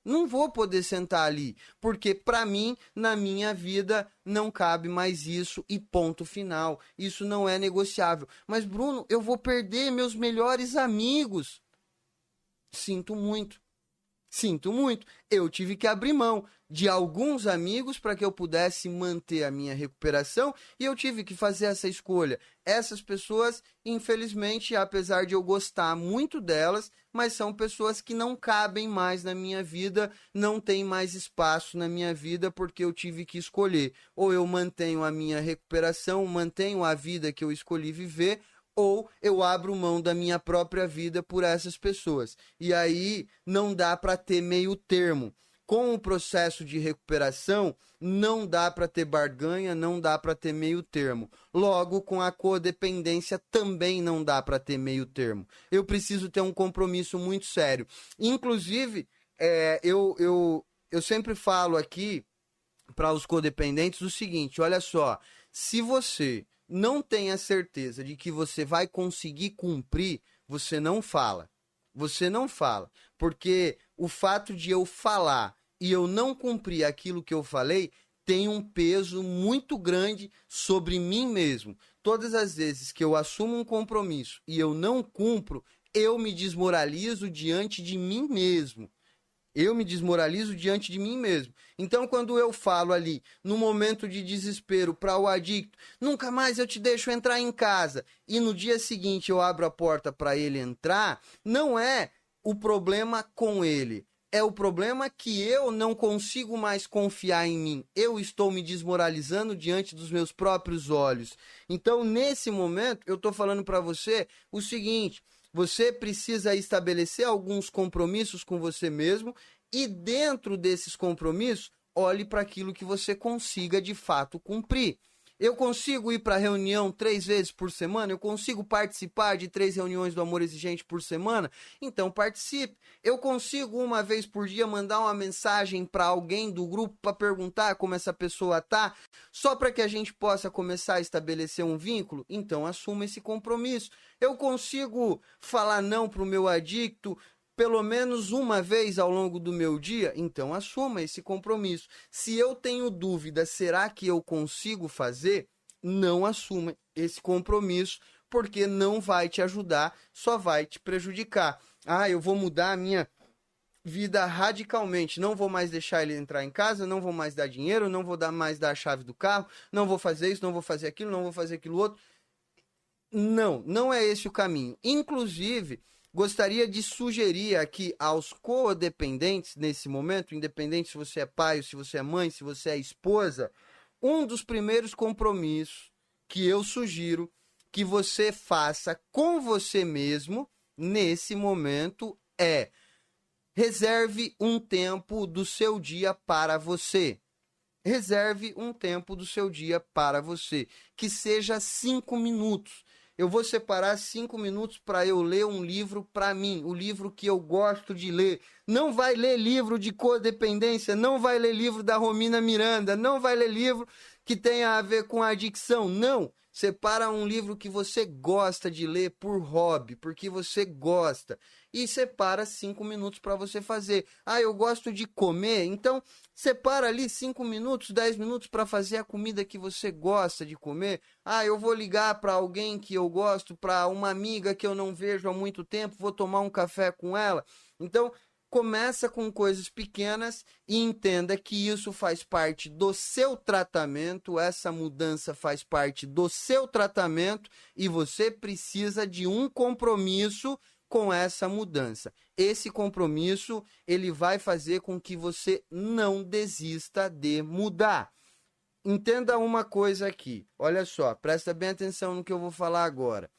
não vou poder sentar ali, porque para mim, na minha vida, não cabe mais isso e ponto final. Isso não é negociável. Mas Bruno, eu vou perder meus melhores amigos. Sinto muito. Eu tive que abrir mão de alguns amigos para que eu pudesse manter a minha recuperação e eu tive que fazer essa escolha. Essas pessoas, infelizmente, apesar de eu gostar muito delas, mas são pessoas que não cabem mais na minha vida, não tem mais espaço na minha vida porque eu tive que escolher. Ou eu mantenho a minha recuperação, mantenho a vida que eu escolhi viver, ou eu abro mão da minha própria vida por essas pessoas. E aí não dá para ter meio termo. Com o processo de recuperação, não dá para ter barganha, não dá para ter meio termo. Logo, com a codependência também não dá para ter meio termo. Eu preciso ter um compromisso muito sério. Inclusive, eu sempre falo aqui para os codependentes o seguinte: olha só, se você não tem a certeza de que você vai conseguir cumprir, você não fala. Você não fala. Porque o fato de eu falar e eu não cumprir aquilo que eu falei tem um peso muito grande sobre mim mesmo. Todas as vezes que eu assumo um compromisso e eu não cumpro, eu me desmoralizo diante de mim mesmo. Eu me desmoralizo diante de mim mesmo. Então, quando eu falo ali, no momento de desespero, para o adicto, nunca mais eu te deixo entrar em casa, e no dia seguinte eu abro a porta para ele entrar, não é o problema com ele. É o problema que eu não consigo mais confiar em mim. Eu estou me desmoralizando diante dos meus próprios olhos. Então, nesse momento, eu estou falando para você o seguinte: você precisa estabelecer alguns compromissos com você mesmo E dentro desses compromissos, olhe para aquilo que você consiga de fato cumprir. Eu consigo ir para reunião 3 vezes por semana? Eu consigo participar de 3 reuniões do Amor Exigente por semana? Então participe. Eu consigo 1 vez por dia mandar uma mensagem para alguém do grupo para perguntar como essa pessoa tá, só para que a gente possa começar a estabelecer um vínculo? Então assuma esse compromisso. Eu consigo falar não para o meu adicto pelo menos 1 vez ao longo do meu dia? Então assuma esse compromisso. Se eu tenho dúvida, será que eu consigo fazer? Não assuma esse compromisso, porque não vai te ajudar, só vai te prejudicar. Ah, eu vou mudar a minha vida radicalmente, não vou mais deixar ele entrar em casa, não vou mais dar dinheiro, não vou mais dar a chave do carro, não vou fazer isso, não vou fazer aquilo, não vou fazer aquilo outro. Não, não é esse o caminho. Inclusive, gostaria de sugerir aqui aos codependentes nesse momento, independente se você é pai, se você é mãe, se você é esposa, um dos primeiros compromissos que eu sugiro que você faça com você mesmo nesse momento é: reserve um tempo do seu dia para você. Reserve um tempo do seu dia para você, que seja 5 minutos. Eu vou separar 5 minutos para eu ler um livro para mim, o livro que eu gosto de ler. Não vai ler livro de codependência, não vai ler livro da Romina Miranda, não vai ler livro que tenha a ver com adicção, não. Separa um livro que você gosta de ler por hobby, porque você gosta. E separa 5 minutos para você fazer. Ah, eu gosto de comer, então separa ali 5 minutos, 10 minutos para fazer a comida que você gosta de comer. Ah, eu vou ligar para alguém que eu gosto, para uma amiga que eu não vejo há muito tempo, vou tomar um café com ela. Então, começa com coisas pequenas e entenda que isso faz parte do seu tratamento, essa mudança faz parte do seu tratamento e você precisa de um compromisso com essa mudança. Esse compromisso, ele vai fazer com que você não desista de mudar. Entenda uma coisa aqui, olha só, presta bem atenção no que eu vou falar agora.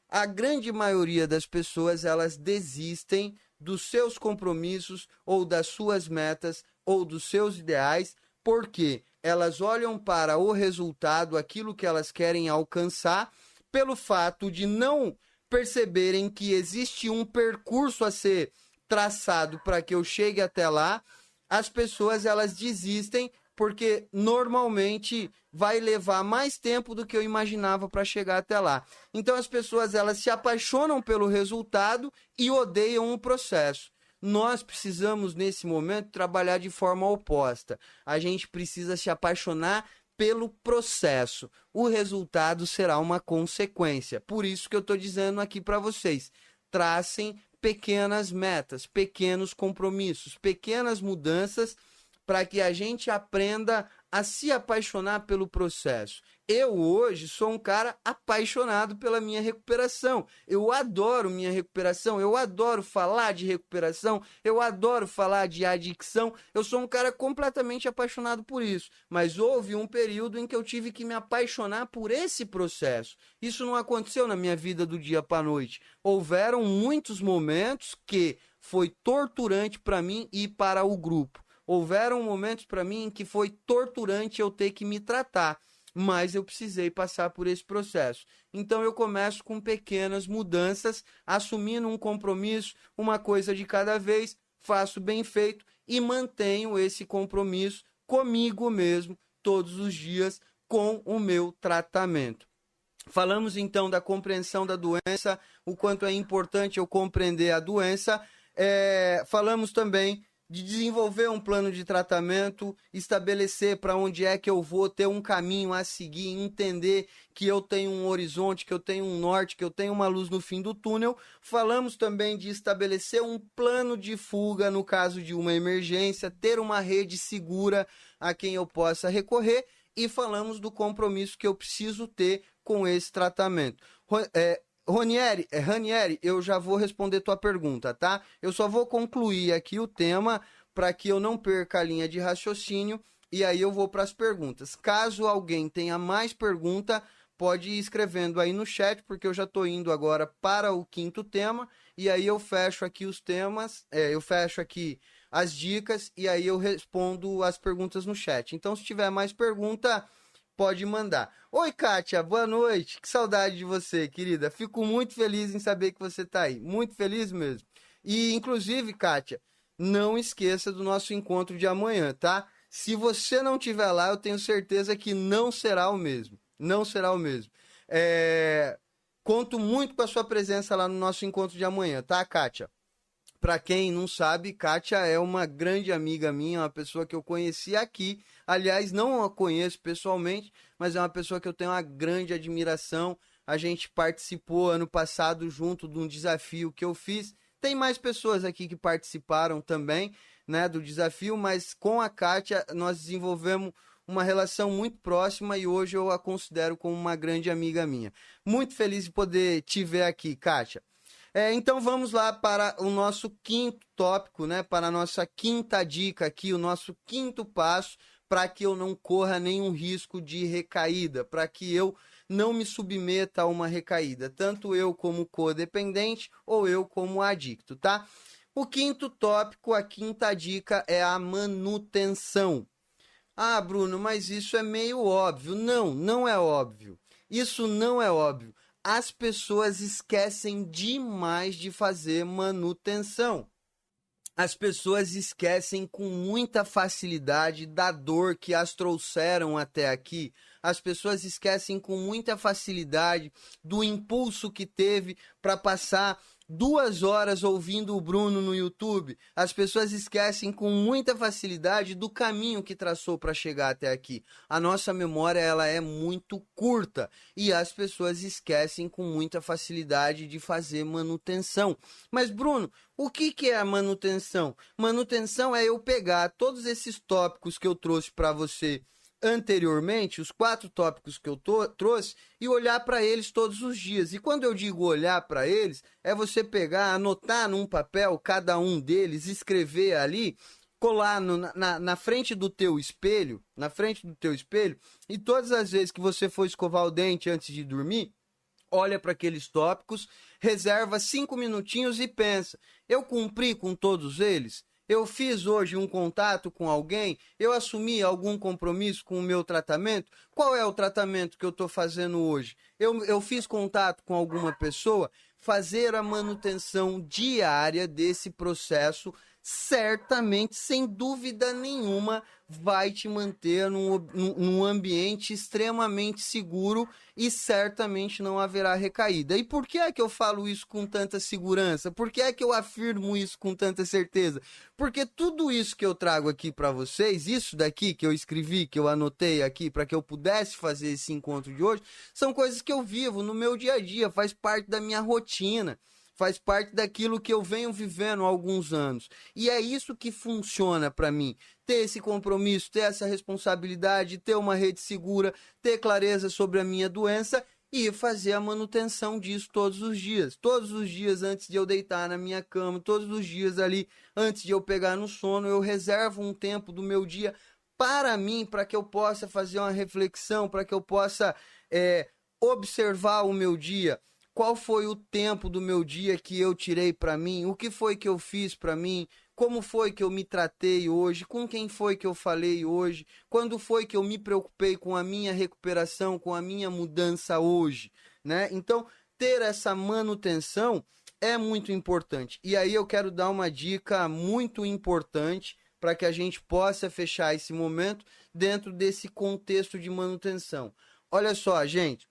A grande maioria das pessoas, elas desistem dos seus compromissos ou das suas metas ou dos seus ideais, porque elas olham para o resultado, aquilo que elas querem alcançar, pelo fato de não perceberem que existe um percurso a ser traçado para que eu chegue até lá. As pessoas, elas desistem porque normalmente vai levar mais tempo do que eu imaginava para chegar até lá. Então as pessoas, elas se apaixonam pelo resultado e odeiam o processo. Nós precisamos, nesse momento, trabalhar de forma oposta. A gente precisa se apaixonar pelo processo. O resultado será uma consequência. Por isso que eu estou dizendo aqui para vocês, tracem pequenas metas, pequenos compromissos, pequenas mudanças para que a gente aprenda a se apaixonar pelo processo. Eu hoje sou um cara apaixonado pela minha recuperação. Eu adoro minha recuperação, eu adoro falar de recuperação, eu adoro falar de adicção. Eu sou um cara completamente apaixonado por isso. Mas houve um período em que eu tive que me apaixonar por esse processo. Isso não aconteceu na minha vida do dia para a noite. Houveram muitos momentos que foi torturante para mim e para o grupo. Houveram momentos para mim em que foi torturante eu ter que me tratar, mas eu precisei passar por esse processo. Então eu começo com pequenas mudanças, assumindo um compromisso, uma coisa de cada vez, faço bem feito e mantenho esse compromisso comigo mesmo todos os dias com o meu tratamento. Falamos então da compreensão da doença, o quanto é importante eu compreender a doença. Falamos também de desenvolver um plano de tratamento, estabelecer para onde é que eu vou, ter um caminho a seguir, entender que eu tenho um horizonte, que eu tenho um norte, que eu tenho uma luz no fim do túnel. Falamos também de estabelecer um plano de fuga no caso de uma emergência, ter uma rede segura a quem eu possa recorrer e falamos do compromisso que eu preciso ter com esse tratamento. Ranieri, eu já vou responder tua pergunta, tá? Eu só vou concluir aqui o tema para que eu não perca a linha de raciocínio e aí eu vou para as perguntas. Caso alguém tenha mais pergunta, pode ir escrevendo aí no chat, porque eu já estou indo agora para o 5º tema e aí eu fecho aqui os temas, eu fecho aqui as dicas e aí eu respondo as perguntas no chat. Então, se tiver mais pergunta, pode mandar. Oi, Kátia, boa noite. Que saudade de você, querida. Fico muito feliz em saber que você tá aí. Muito feliz mesmo. E, inclusive, Kátia, não esqueça do nosso encontro de amanhã, tá? Se você não estiver lá, eu tenho certeza que não será o mesmo. Não será o mesmo. Conto muito com a sua presença lá no nosso encontro de amanhã, tá, Kátia? Para quem não sabe, Kátia é uma grande amiga minha, uma pessoa que eu conheci aqui. Aliás, não a conheço pessoalmente, mas é uma pessoa que eu tenho uma grande admiração. A gente participou ano passado junto de um desafio que eu fiz. Tem mais pessoas aqui que participaram também, né, do desafio, mas com a Kátia nós desenvolvemos uma relação muito próxima e hoje eu a considero como uma grande amiga minha. Muito feliz de poder te ver aqui, Kátia. Então vamos lá para o nosso quinto tópico, né? Para a nossa quinta dica aqui, o nosso quinto passo para que eu não corra nenhum risco de recaída, para que eu não me submeta a uma recaída, tanto eu como codependente ou eu como adicto, tá? O quinto tópico, a quinta dica é a manutenção. Ah, Bruno, mas isso é meio óbvio. Não, não é óbvio. Isso não é óbvio. As pessoas esquecem demais de fazer manutenção. As pessoas esquecem com muita facilidade da dor que as trouxeram até aqui. As pessoas esquecem com muita facilidade do impulso que teve para passar 2 horas ouvindo o Bruno no YouTube. As pessoas esquecem com muita facilidade do caminho que traçou para chegar até aqui. A nossa memória ela é muito curta e as pessoas esquecem com muita facilidade de fazer manutenção. Mas Bruno, o que é a manutenção? Manutenção é eu pegar todos esses tópicos que eu trouxe para você anteriormente, os 4 tópicos que eu trouxe, e olhar para eles todos os dias. E quando eu digo olhar para eles, é você pegar, anotar num papel cada um deles, escrever ali, colar na frente do teu espelho, e todas as vezes que você for escovar o dente antes de dormir, olha para aqueles tópicos, reserva 5 minutinhos e pensa, eu cumpri com todos eles? Eu fiz hoje um contato com alguém? Eu assumi algum compromisso com o meu tratamento? Qual é o tratamento que eu estou fazendo hoje? Eu fiz contato com alguma pessoa? Fazer a manutenção diária desse processo certamente, sem dúvida nenhuma, vai te manter num ambiente extremamente seguro e certamente não haverá recaída. E por que é que eu falo isso com tanta segurança? Por que é que eu afirmo isso com tanta certeza? Porque tudo isso que eu trago aqui para vocês, isso daqui que eu escrevi, que eu anotei aqui para que eu pudesse fazer esse encontro de hoje, são coisas que eu vivo no meu dia a dia, faz parte da minha rotina. Faz parte daquilo que eu venho vivendo há alguns anos. E é isso que funciona para mim. Ter esse compromisso, ter essa responsabilidade, ter uma rede segura, ter clareza sobre a minha doença e fazer a manutenção disso todos os dias. Todos os dias antes de eu deitar na minha cama, todos os dias ali antes de eu pegar no sono, eu reservo um tempo do meu dia para mim, para que eu possa fazer uma reflexão, para que eu possa observar o meu dia. Qual foi o tempo do meu dia que eu tirei para mim? O que foi que eu fiz para mim? Como foi que eu me tratei hoje? Com quem foi que eu falei hoje? Quando foi que eu me preocupei com a minha recuperação, com a minha mudança hoje, né? Então, ter essa manutenção é muito importante. E aí eu quero dar uma dica muito importante para que a gente possa fechar esse momento dentro desse contexto de manutenção. Olha só, gente,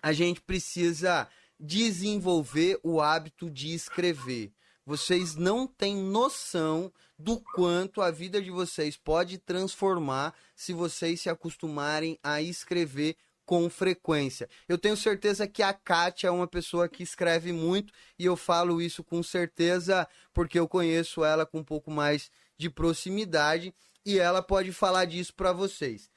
a gente precisa desenvolver o hábito de escrever. Vocês não têm noção do quanto a vida de vocês pode transformar se vocês se acostumarem a escrever com frequência. Eu tenho certeza que a Kátia é uma pessoa que escreve muito e eu falo isso com certeza porque eu conheço ela com um pouco mais de proximidade e ela pode falar disso para vocês.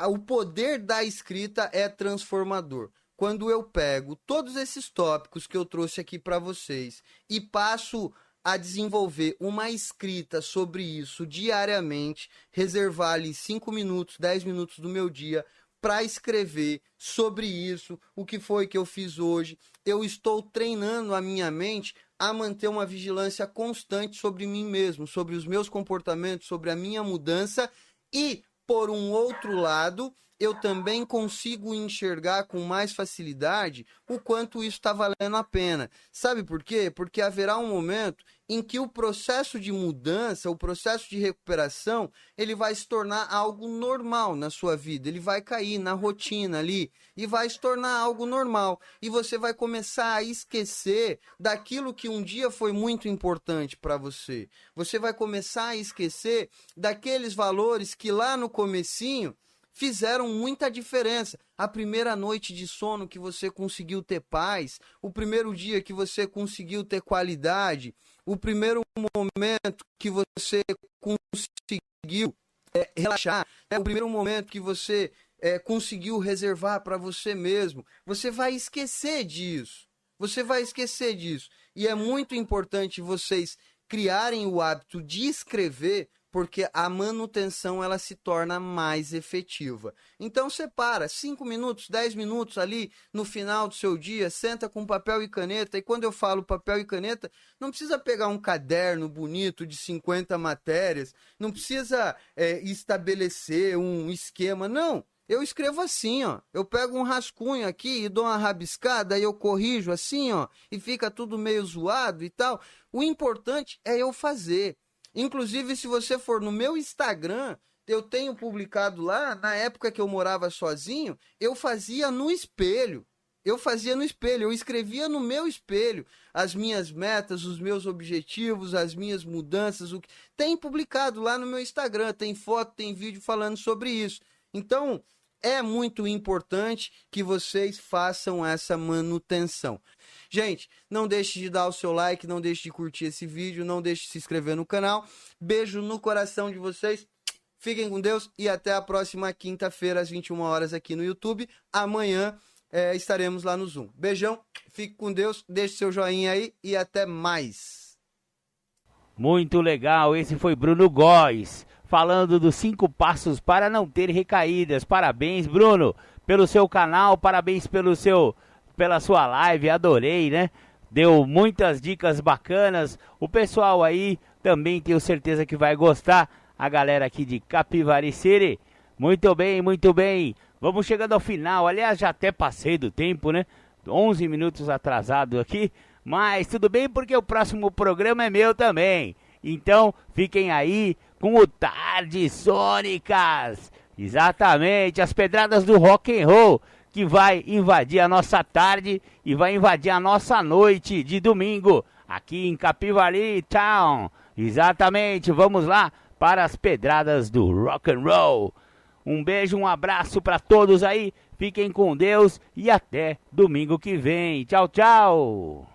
O poder da escrita é transformador. Quando eu pego todos esses tópicos que eu trouxe aqui para vocês e passo a desenvolver uma escrita sobre isso diariamente, reservar ali 5 minutos, 10 minutos do meu dia para escrever sobre isso, o que foi que eu fiz hoje. Eu estou treinando a minha mente a manter uma vigilância constante sobre mim mesmo, sobre os meus comportamentos, sobre a minha mudança e, por um outro lado, eu também consigo enxergar com mais facilidade o quanto isso está valendo a pena. Sabe por quê? Porque haverá um momento em que o processo de mudança, o processo de recuperação, ele vai se tornar algo normal na sua vida. Ele vai cair na rotina ali e vai se tornar algo normal. E você vai começar a esquecer daquilo que um dia foi muito importante para você. Você vai começar a esquecer daqueles valores que lá no comecinho fizeram muita diferença. A primeira noite de sono que você conseguiu ter paz, o primeiro dia que você conseguiu ter qualidade, o primeiro momento que você conseguiu relaxar, o primeiro momento que você conseguiu reservar para você mesmo. Você vai esquecer disso. Você vai esquecer disso. E é muito importante vocês criarem o hábito de escrever, porque a manutenção ela se torna mais efetiva. Então separa 5 minutos, 10 minutos ali no final do seu dia, senta com papel e caneta, e quando eu falo papel e caneta, não precisa pegar um caderno bonito de 50 matérias, não precisa estabelecer um esquema, não. Eu escrevo assim, ó. Eu pego um rascunho aqui e dou uma rabiscada, aí eu corrijo assim, ó, e fica tudo meio zoado e tal. O importante é eu fazer. Inclusive, se você for no meu Instagram, eu tenho publicado lá, na época que eu morava sozinho, eu fazia no espelho. Eu escrevia no meu espelho as minhas metas, os meus objetivos, as minhas mudanças. Tem publicado lá no meu Instagram, tem foto, tem vídeo falando sobre isso. Então, é muito importante que vocês façam essa manutenção. Gente, não deixe de dar o seu like, não deixe de curtir esse vídeo, não deixe de se inscrever no canal. Beijo no coração de vocês. Fiquem com Deus e até a próxima quinta-feira, às 21 horas aqui no YouTube. Amanhã estaremos lá no Zoom. Beijão, fique com Deus, deixe seu joinha aí e até mais. Muito legal, esse foi Bruno Góes, falando dos 5 passos para não ter recaídas. Parabéns, Bruno, pelo seu canal, parabéns pela sua live, adorei, né? Deu muitas dicas bacanas. O pessoal aí também tenho certeza que vai gostar. A galera aqui de Capivari City. Muito bem, muito bem. Vamos chegando ao final. Aliás, já até passei do tempo, né? 11 minutos atrasado aqui. Mas tudo bem porque o próximo programa é meu também. Então, fiquem aí com o Tardes Sônicas. Exatamente, as pedradas do rock and roll, que vai invadir a nossa tarde e vai invadir a nossa noite de domingo, aqui em Capivari Town. Exatamente, vamos lá para as pedradas do rock and roll. Um beijo, um abraço para todos aí, fiquem com Deus e até domingo que vem. Tchau, tchau.